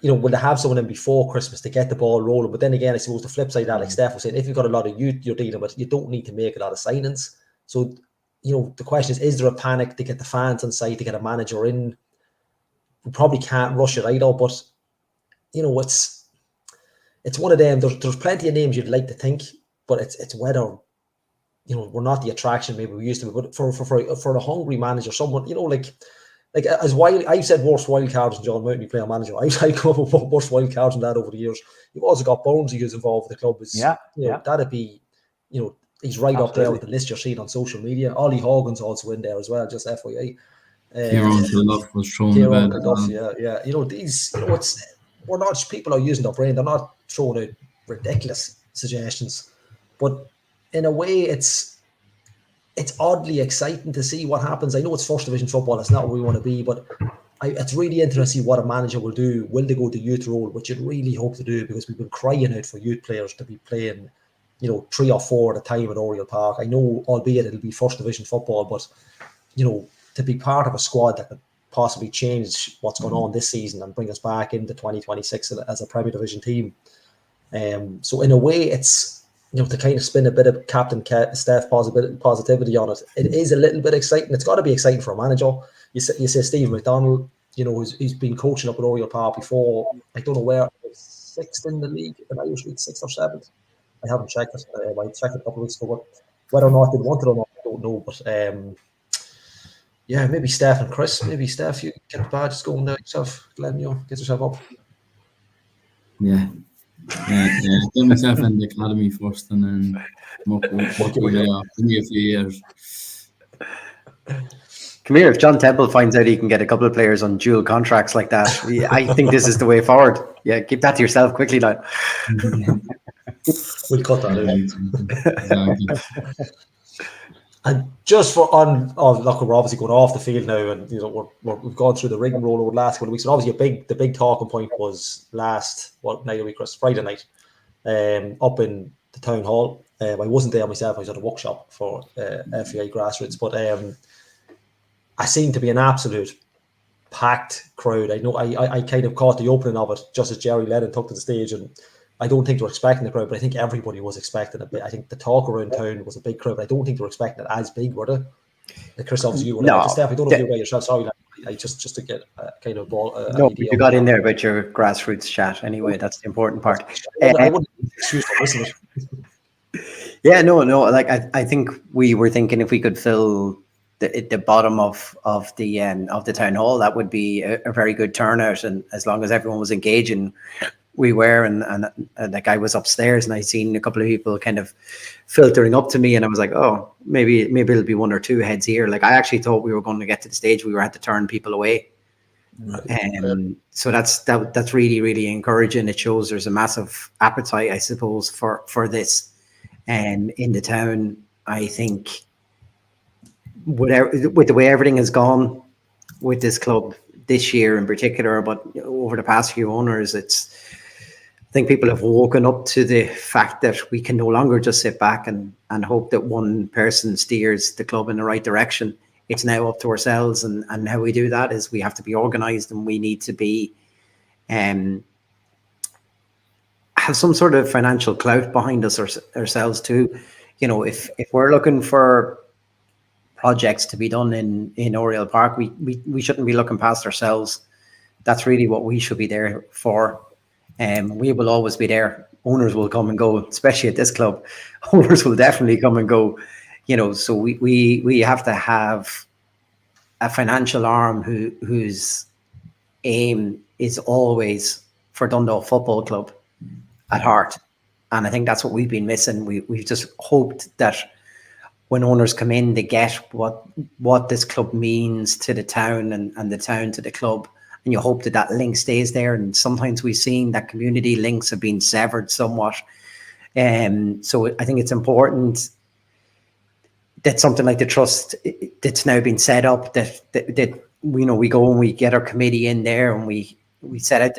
Speaker 1: will they have someone in before Christmas to get the ball rolling? But then again, I suppose the flip side, Alex Steph was saying, if you've got a lot of youth you're dealing with, you don't need to make a lot of signings. So the question is there a panic to get the fans on side, to get a manager in? We probably can't rush it either, but it's one of them. There's plenty of names you'd like to think, but it's whether we're not the attraction maybe we used to be. But for a hungry manager, someone like as wild, I've said worse wild cards than John Mountney playing manager. I've come up with worse wild cards than that over the years. You've also got Bonesy who's involved with the club. That'd be he's right up there with the list you're seeing on social media. Ollie Hogan's also in there as well. Just FYI.
Speaker 4: Kieran Kilduff was thrown in bed.
Speaker 1: Yeah. We're not, people are using their brain. They're not throwing out ridiculous suggestions, but in a way, it's oddly exciting to see what happens. I know it's first division football; it's not where we want to be, but it's really interesting to see what a manager will do. Will they go the youth role, which you'd really hope to do, because we've been crying out for youth players to be playing, 3 or 4 at a time at Oriel Park. I know, albeit it'll be first division football, but to be part of a squad that could possibly change what's going on this season and bring us back into 2026 as a Premier Division team. So in a way, it's to kind of spin a bit of Captain Steph positivity on it. It is a little bit exciting. It's got to be exciting for a manager. You say Steve McDonald, he's been coaching up at Oriel Park before. I don't know where, 6th in the league, in Irish League, 6th or 7th. I haven't checked it. I checked it a couple of weeks ago, but whether or not they want it or not, I don't know. But maybe Steph and Chris. Maybe Steph, you get the badges going there yourself. Glenn, get yourself up.
Speaker 4: Yeah. Get myself in the academy first, and then work way off. Give me a few years.
Speaker 2: Come here, if John Temple finds out he can get a couple of players on dual contracts like that, I think this is the way forward. Yeah, keep that to yourself quickly now.
Speaker 1: We'll cut that out. And just look, we're obviously going off the field now, and we've gone through the rigmarole over the last couple of weeks. And obviously, the big talking point was what night of the week, Chris? Friday night, up in the town hall. I wasn't there myself; I was at a workshop for FAI grassroots, but I seemed to be an absolute packed crowd. I know I kind of caught the opening of it just as Jerry Lennon took to the stage, and I don't think they were expecting the crowd, but I think everybody was expecting a bit. I think the talk around town was a big crowd, but I don't think they were expecting it as big, were they? Like Chris, obviously you were there. Steph, I don't know if you were yourself. Sorry, I just to get kind of ball.
Speaker 2: No, you got in there about your grassroots chat anyway. That's the important part.
Speaker 1: I wouldn't excuse for listening.
Speaker 2: Yeah, no. Like I think we were thinking if we could fill the bottom of the town hall, that would be a very good turnout, and as long as everyone was engaging. We were, and like I was upstairs and I seen a couple of people kind of filtering up to me, and I was like, oh, maybe it'll be 1 or 2 heads here. Like I actually thought we were going to get to the stage we had to turn people away. So that's really, really encouraging. It shows there's a massive appetite, I suppose, for this. And in the town, I think with the way everything has gone with this club this year in particular, but over the past few owners, I think people have woken up to the fact that we can no longer just sit back and hope that one person steers the club in the right direction. It's now up to ourselves, and how we do that is we have to be organised, and we need to be have some sort of financial clout behind us ourselves too. If we're looking for projects to be done in Oriel Park, we shouldn't be looking past ourselves. That's really what we should be there for. We will always be there. Owners will come and go, especially at this club. Owners will definitely come and go. So we have to have a financial arm whose aim is always for Dundalk Football Club at heart. And I think that's what we've been missing. We've just hoped that when owners come in, they get what this club means to the town and the town to the club. And you hope that link stays there. And sometimes we've seen that community links have been severed somewhat. So I think it's important that something like the trust that's now been set up, that we go and we get our committee in there, and we set out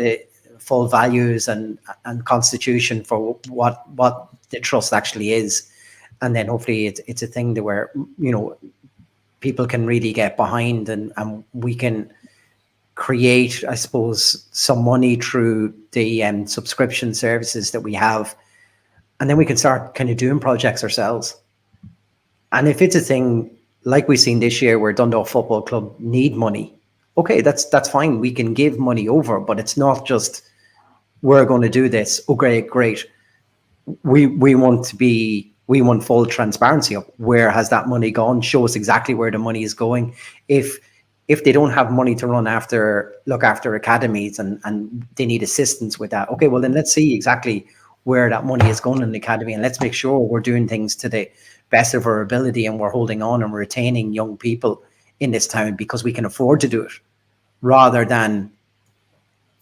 Speaker 2: full values and constitution for what the trust actually is, and then hopefully it's a thing that where people can really get behind, and we can create, I suppose, some money through the subscription services that we have, and then we can start kind of doing projects ourselves. And if it's a thing like we've seen this year where Dundalk Football Club need money, okay, that's fine. We can give money over, but it's not just we're going to do this. Oh, great. We want full transparency of where has that money gone. Show us exactly where the money is going. If they don't have money to look after academies and they need assistance with that, okay, well then let's see exactly where that money is going in the academy, and let's make sure we're doing things to the best of our ability and we're holding on and retaining young people in this town because we can afford to do it, rather than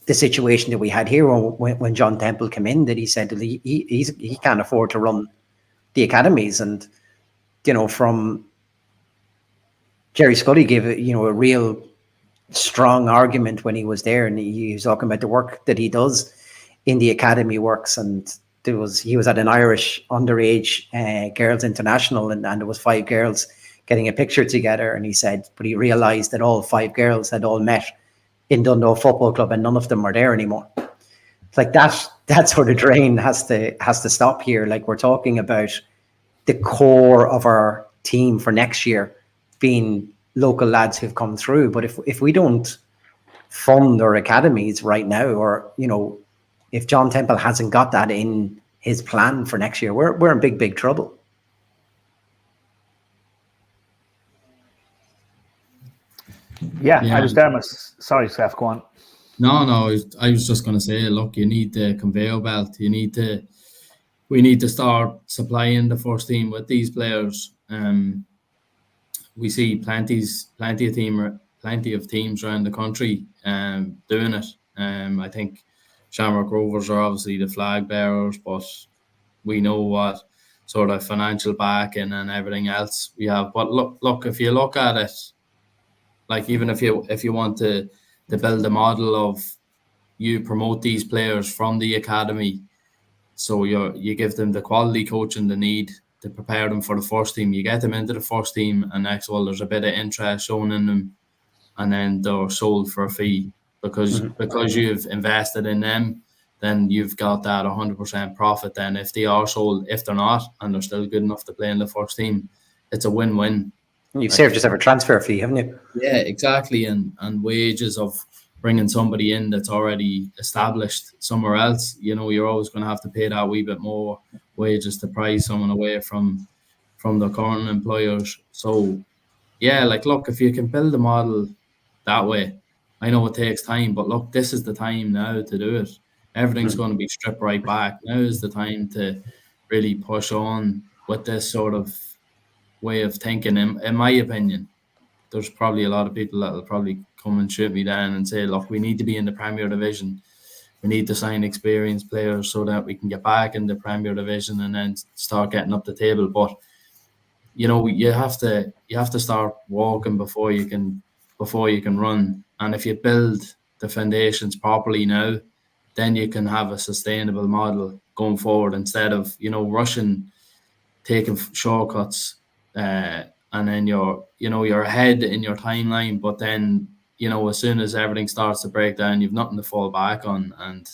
Speaker 2: the situation that we had here when John Temple came in, that he said that he can't afford to run the academies. And from Jerry Scully gave a real strong argument when he was there, and he was talking about the work that he does in the academy works. And he was at an Irish underage girls international, and there was 5 girls getting a picture together, and he said, but he realized that all 5 girls had all met in Dundalk Football Club and none of them are there anymore. It's like that sort of drain has to stop here. Like, we're talking about the core of our team for next year being local lads who've come through, but if we don't fund our academies right now, or if John Temple hasn't got that in his plan for next year, we're in big trouble.
Speaker 3: Yeah. I was there. Sorry, Seth, go on.
Speaker 4: No, I was just going to say, look, you need the conveyor belt. We need to start supplying the first team with these players. We see plenty of teams around the country doing it. I think Shamrock Rovers are obviously the flag bearers, but we know what sort of financial backing and everything else we have. But look, if you look at it, like, even if you want to build a model of, you promote these players from the academy, so you give them the quality coaching they need to prepare them for the first team. You get them into the first team, and next, well, there's a bit of interest shown in them, and then they're sold for a fee because you've invested in them. Then you've got that 100% profit. Then if they are sold, if they're not, and they're still good enough to play in the first team, it's a win-win.
Speaker 2: You've saved yourself a transfer fee, haven't you?
Speaker 4: Yeah, exactly. And wages of bringing somebody in that's already established somewhere else, you're always going to have to pay that wee bit more wages to prize someone away from the current employers. So, yeah, like, look, if you can build a model that way, I know it takes time, but look, this is the time now to do it. Everything's going to be stripped right back. Now is the time to really push on with this sort of way of thinking. In my opinion, there's probably a lot of people that will probably come and shoot me down and say, look, we need to be in the Premier Division. We need to sign experienced players so that we can get back in the Premier Division and then start getting up the table. But you have to start walking before you can run. And if you build the foundations properly now, then you can have a sustainable model going forward, instead of rushing, taking shortcuts, and then you're ahead in your timeline, but then as soon as everything starts to break down, you've nothing to fall back on. And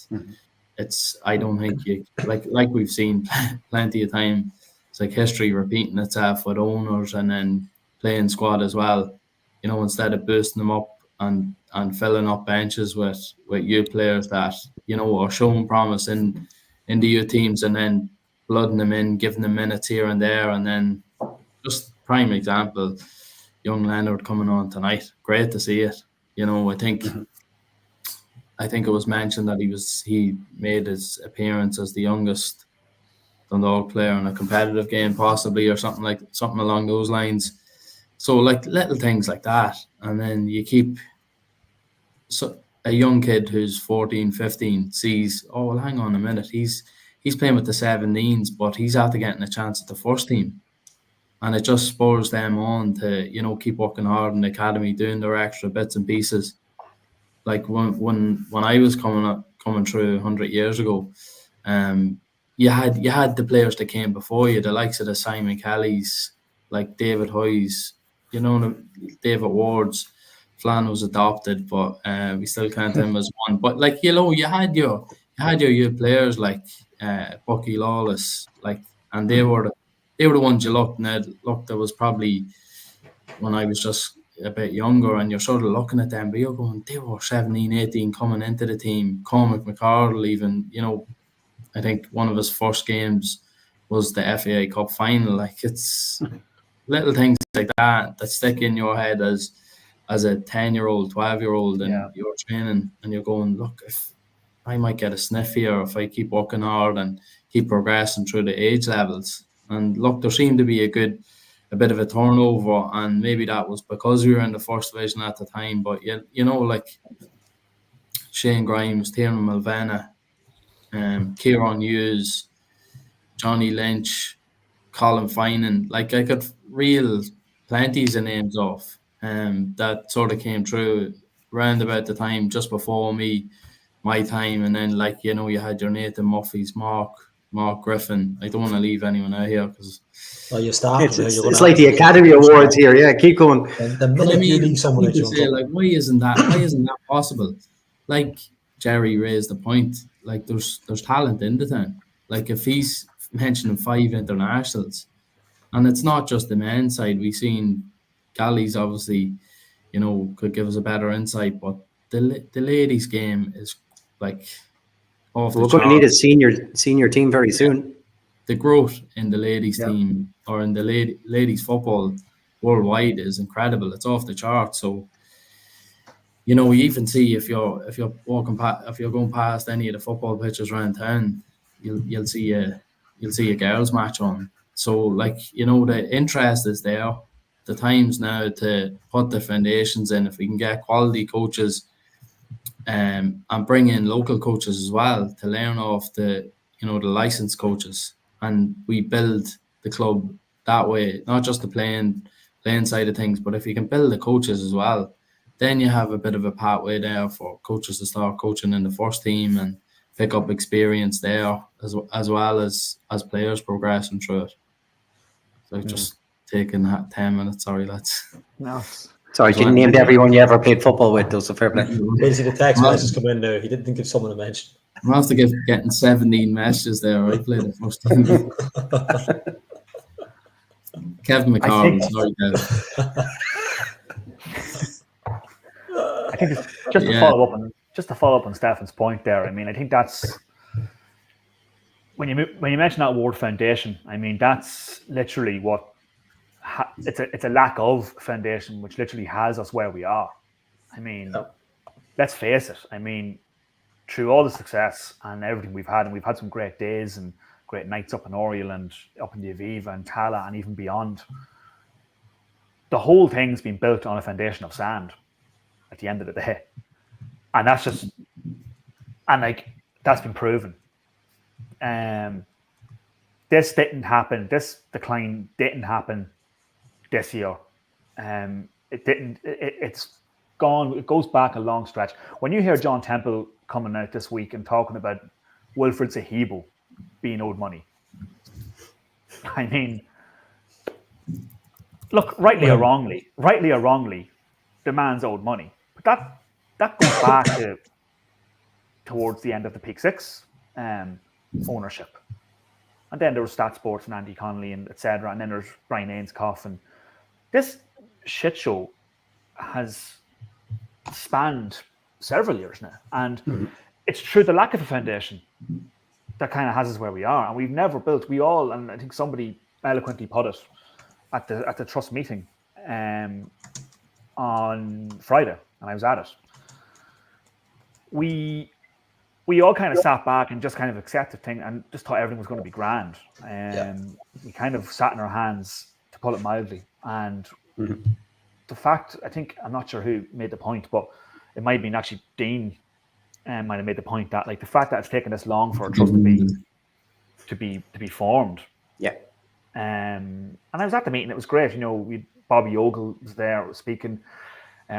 Speaker 4: I don't think you like we've seen plenty of time. It's like history repeating itself with owners and then playing squad as well. Instead of boosting them up and filling up benches with youth players that are showing promise in the youth teams, and then blooding them in, giving them minutes here and there, and then just prime example, young Leonard coming on tonight. Great to see it. I think it was mentioned that he made his appearance as the youngest Dundalk player in a competitive game, possibly, or something along those lines. So, like, little things like that, and then you keep a young kid who's 14, 15 sees, oh, well, hang on a minute, he's playing with the 17s, but he's after getting a chance at the first team. And it just spurs them on to, keep working hard in the academy, doing their extra bits and pieces. Like when I was coming coming through 100 years ago. You had the players that came before you, the likes of the Simon Kellys, like David Hoyes, David Ward's. Flan was adopted, but we still count him as one. But like, you had your youth players like Bucky Lawless, like, and they were the ones you looked at. Look, there was probably when I was just a bit younger, and you're sort of looking at them, but you're going, they were 17, 18 coming into the team. Cormac McArdle, even, I think one of his first games was the FAI Cup final. Like, it's little things like that stick in your head as a 10-year-old, 12-year-old, and you're training and you're going, look, if I might get a sniff here if I keep working hard and keep progressing through the age levels. And look, there seemed to be a bit of a turnover, and maybe that was because we were in the first division at the time. But like Shane Grimes, Tiernan Mulvena, Kieran Hughes, Johnny Lynch, Colin Finan, like I could reel plenties of names off that sort of came through around about the time just before my time. And then, like, you had your Nathan Murphys, Mark Griffin. I don't want to leave anyone out here because
Speaker 1: you start.
Speaker 2: It's like the Academy Awards here. Yeah, keep going.
Speaker 1: The minute you leave someone,
Speaker 4: people say, like, why isn't that possible? Like Jerry raised the point. Like, there's talent in the town. Like, if he's mentioning 5 internationals, and it's not just the men's side. We've seen Gally's obviously, could give us a better insight, but the ladies' game is like off the charts.
Speaker 2: We're going to need a senior team very soon.
Speaker 4: The growth in the ladies' team or in the ladies' football worldwide is incredible. It's off the charts. So, you even see if you're going past any of the football pitches around town, you'll see a girls' match on. So, like, the interest is there. The time's now to put the foundations in. If we can get quality coaches and bring in local coaches as well to learn off the licensed coaches, and we build the club that way, not just the playing side of things, but if you can build the coaches as well, then you have a bit of a pathway there for coaches to start coaching in the first team and pick up experience there as well as players progressing through it. So just taking that 10 minutes. Sorry, lads.
Speaker 3: No.
Speaker 2: Sorry, you named everyone you ever played football with. Those are fair play.
Speaker 1: Basically, the text messages come in now. He didn't think of someone to mention.
Speaker 4: I'm after getting 17 messages there. I played the first team. Kevin McCarthy. Sorry, Kevin.
Speaker 3: I think just to follow up on Stefan's point there. I mean, I think that's when you mention that word foundation. I mean, that's literally what it's a lack of foundation, which literally has us where we are. I mean, let's face it. I mean, through all the success and everything we've had, and we've had some great days and great nights up in Oriel and up in the Aviva and Tala and even beyond. The whole thing's been built on a foundation of sand at the end of the day. And that's been proven. This didn't happen. This decline didn't happen this year. It's gone. It goes back a long stretch. When you hear John Temple coming out this week and talking about Wilfred Zahibo being owed money, I mean, look, rightly or wrongly, the man's owed money. But that goes back towards the end of the Peak Six ownership. And then there was Stat Sports and Andy Connolly and etc. And then there's Brian Ainscough. And this shit show has spanned several years now. And it's through the lack of a foundation that kind of has us where we are. And we've never built, and I think somebody eloquently put it at the trust meeting on Friday, and I was at it. We all kind of sat back and just kind of accepted things and just thought everything was going to be grand. We kind of sat in our hands, to put it mildly. And the fact, I think, I'm not sure who made the point, but it might have been actually Dean might have made the point that, like, the fact that it's taken this long for a trust to be formed.
Speaker 2: Yeah.
Speaker 3: And I was at the meeting. It was great. Bobby Ogle was there speaking,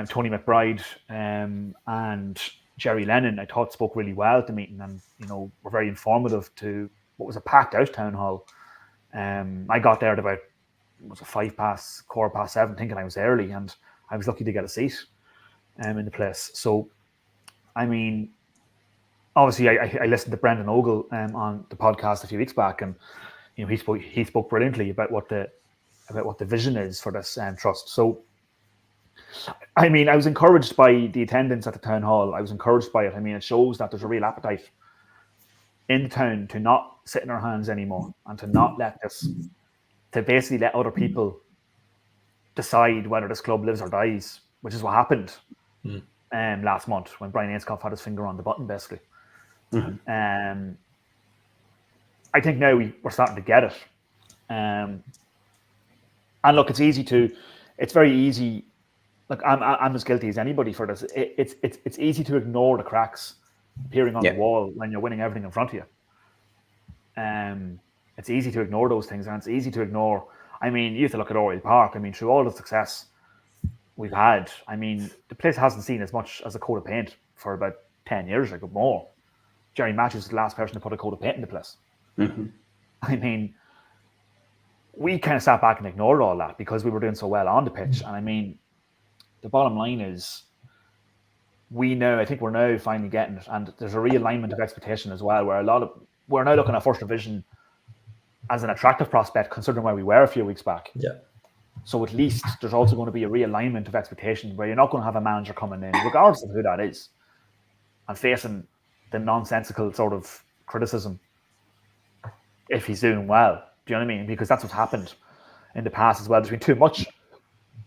Speaker 3: Tony McBride, and Jerry Lennon, I thought, spoke really well at the meeting, and were very informative to what was a packed out town hall. I got there at about 7:15, thinking I was early, and I was lucky to get a seat in the place. So, I mean, obviously, I listened to Brendan Ogle on the podcast a few weeks back, and he spoke brilliantly about what the vision is for this trust. So, I mean, I was encouraged by the attendance at the town hall. I was encouraged by it. I mean, it shows that there's a real appetite in the town to not sit in our hands anymore, and to not to basically let other people decide whether this club lives or dies, which is what happened last month when Brian Ainscough had his finger on the button, basically. I think now we're starting to get it. And look, it's very easy. Look, I'm as guilty as anybody for this. It's easy to ignore the cracks appearing on the wall when you're winning everything in front of you. It's easy to ignore those things, and it's easy to ignore. I mean, you have to look at Oriel Park. I mean, through all the success we've had, I mean, the place hasn't seen as much as a coat of paint for about 10 years, like more. Jerry Matthews is the last person to put a coat of paint in the place. I mean, we kind of sat back and ignored all that because we were doing so well on the pitch. And I mean, the bottom line is, I think we're now finally getting it, and there's a realignment of expectation as well, where we're now looking at First Division as an attractive prospect, considering where we were a few weeks back.
Speaker 1: Yeah.
Speaker 3: So at least there's also going to be a realignment of expectation, where you're not going to have a manager coming in, regardless of who that is, and facing the nonsensical sort of criticism if he's doing well. Do you know what I mean? Because that's what's happened in the past as well. There's been too much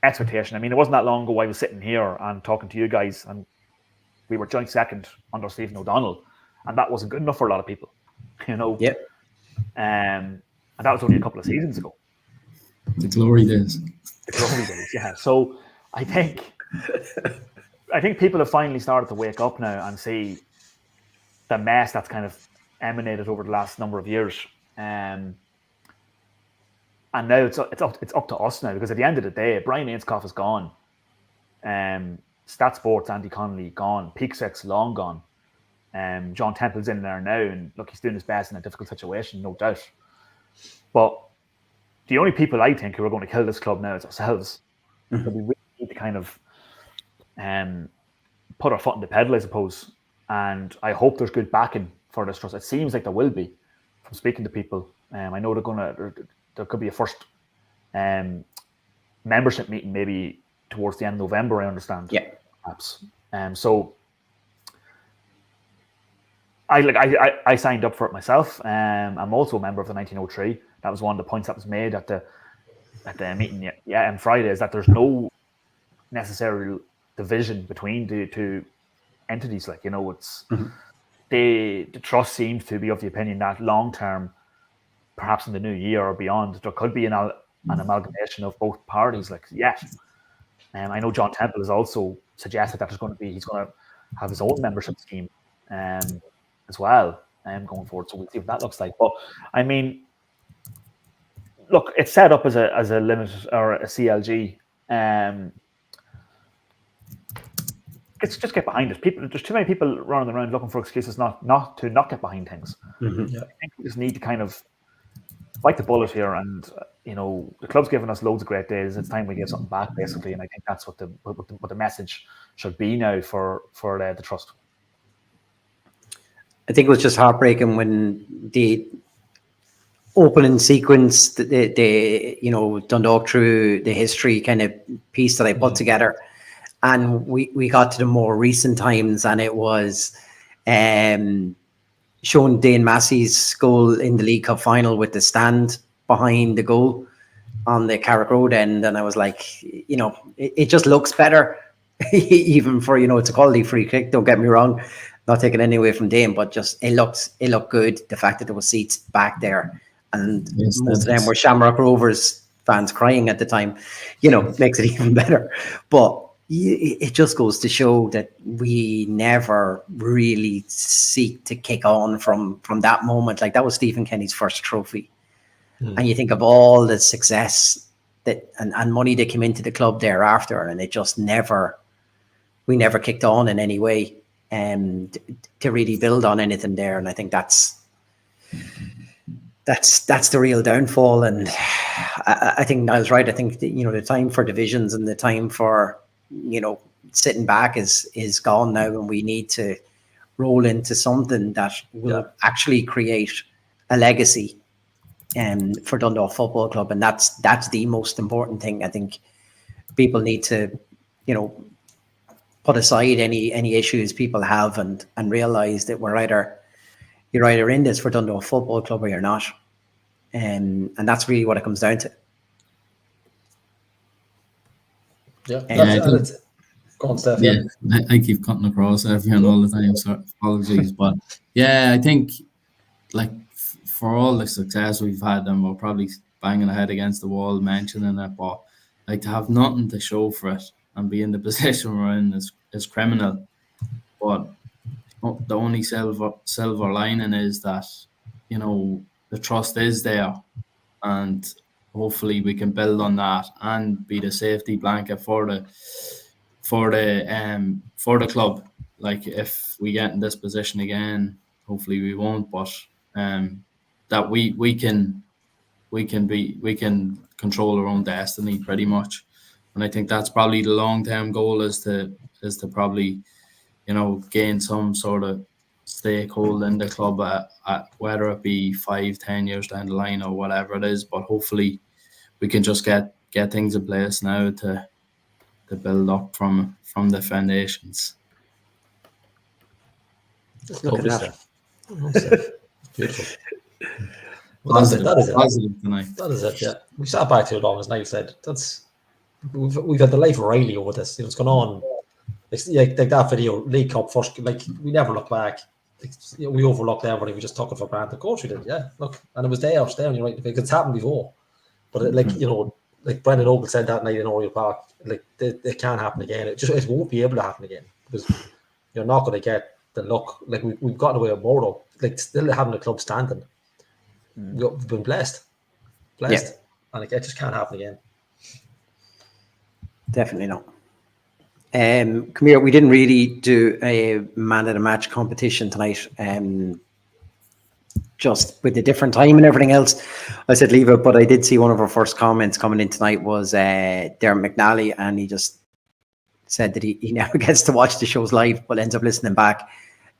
Speaker 3: expectation. I mean, it wasn't that long ago I was sitting here and talking to you guys, and we were joint second under Stephen O'Donnell, and that wasn't good enough for a lot of people,
Speaker 2: Yep.
Speaker 3: And that was only a couple of seasons ago.
Speaker 4: The glory days.
Speaker 3: The glory days, yeah. So I think people have finally started to wake up now and see the mess that's kind of emanated over the last number of years. And now it's up to us now, because at the end of the day, Brian Ainscough is gone. Stat Sports, Andy Connolly, gone. Peak Six, long gone. John Temple's in there now, and look, he's doing his best in a difficult situation, no doubt. But the only people I think who are going to kill this club now is ourselves. So we really need to kind of put our foot in the pedal, I suppose. And I hope there's good backing for this trust. It seems like there will be, from speaking to people. I know there could be a first membership meeting maybe towards the end of November, I understand.
Speaker 2: Yeah.
Speaker 3: Perhaps. So I signed up for it myself. I'm also a member of the 1903. That was one of the points that was made at the meeting on Friday, is that there's no necessary division between the two entities. Like, it's the trust seems to be of the opinion that long term, perhaps in the new year or beyond, there could be an amalgamation of both parties. Like, I know John Temple has also suggested that he's going to have his own membership scheme as well going forward. So we'll see what that looks like. But I mean, look, it's set up as a limited or a CLG. It's just get behind it. There's too many people running around looking for excuses not to get behind things.
Speaker 1: Yeah.
Speaker 3: I think we just need to kind of bite the bullet here, and the club's given us loads of great days. It's time we give something back, basically, and I think that's what the message should be now for the trust.
Speaker 2: I think it was just heartbreaking when the opening sequence, the Dundalk through the history kind of piece that I put together, and we got to the more recent times, and it was showing Dane Massey's goal in the League Cup final with the stand behind the goal on the Carrick Road end, and I was like, it just looks better, even for it's a quality free kick. Don't get me wrong, not taking any away from Dane, but just it looked good. The fact that there was seats back there, and most of them were Shamrock Rovers fans crying at the time, makes it even better. But it just goes to show that we never really seek to kick on from that moment. Like, that was Stephen Kenny's first trophy. And you think of all the success that and money that came into the club thereafter, and it just we never kicked on in any way. to really build on anything there. And I think that's the real downfall. And I think Niall's right. I think the time for divisions and the time for sitting back is gone now, and we need to roll into something that will actually create a legacy for Dundalk Football Club. And that's the most important thing. I think people need to put aside any issues people have and realize that you're either in this for Dundalk Football Club or you're not. And that's really what it comes down to.
Speaker 1: Go on, Steph.
Speaker 4: Yeah, I keep cutting across everyone all the time, so apologies. But yeah, I think for all the success we've had, and we're probably banging our head against the wall mentioning it, but to have nothing to show for it and be in the position we're in is criminal. But the only silver lining is that the trust is there, and hopefully we can build on that and be the safety blanket for the club. If we get in this position again, hopefully we won't, but that we can control our own destiny pretty much. And I think that's probably the long-term goal is to probably gain some sort of stakehold in the club at whether it be 5-10 years down the line or whatever it is, but hopefully we can just get things in place now to build up from the foundations.
Speaker 1: Look at that. Beautiful. Well,
Speaker 4: Positive tonight.
Speaker 1: That is it. Yeah, we sat back too long, as Niall said. We've had the life of Riley over this. It's gone on. Like that video, League Cup first. We never look back. We overlooked everything. We just took it for granted. Of course we did. Yeah, look, and it was there. And you're right. It's happened before, but like Brendan Ogle said that night in Oriel Park, it can't happen again. It won't be able to happen again because you're not going to get the luck. We've gotten away with more. Still having the club standing. We've been blessed, and it just can't happen again.
Speaker 2: Definitely not. Come here. We didn't really do a man of the match competition tonight. Just with the different time and everything else, I said leave it. But I did see one of our first comments coming in tonight was Dermot McNally, and he just said that he never gets to watch the shows live, but ends up listening back.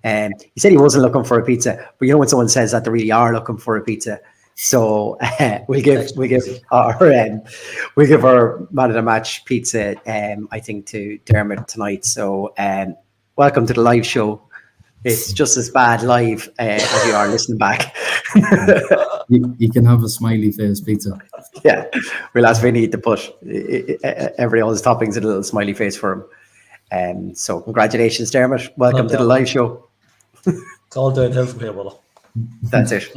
Speaker 2: He said he wasn't looking for a pizza, but when someone says that, they really are looking for a pizza. So we'll give our man of the match pizza, I think, to Dermot tonight. So welcome to the live show. It's just as bad live as you are listening back.
Speaker 4: You can have a smiley face pizza.
Speaker 2: Yeah, we'll ask Vinny to put all his toppings in a little smiley face for him. So congratulations, Dermot. Welcome to the live show.
Speaker 1: It's all downhill from here, brother.
Speaker 2: That's it.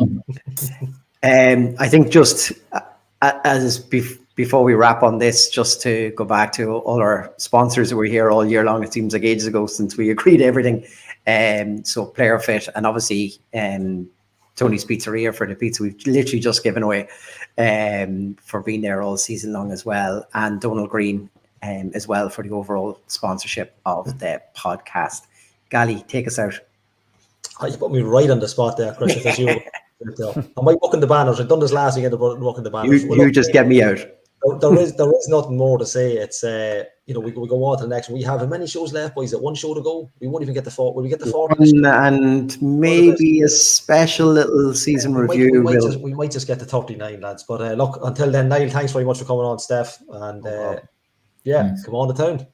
Speaker 2: I think just before we wrap on this, just to go back to all our sponsors that were here all year long. It seems like ages ago since we agreed everything. So Player Fit, and obviously Tony's Pizzeria for the pizza we've literally just given away for being there all season long as well, and Donald Green as well for the overall sponsorship of the podcast. Gali, take us out.
Speaker 1: You put me right on the spot there, Chris. I might walk in the banners. I've done this last weekend about walking the banners.
Speaker 2: You just get me out.
Speaker 1: There is nothing more to say. It's we go on to the next. We have how many shows left, boys? At one show to go. We won't even get the 4. Will we get the 4?
Speaker 2: And maybe a special little season review.
Speaker 1: We might just get the 39, lads. But look, until then, Niall, thanks very much for coming on, Steph. And come on to town.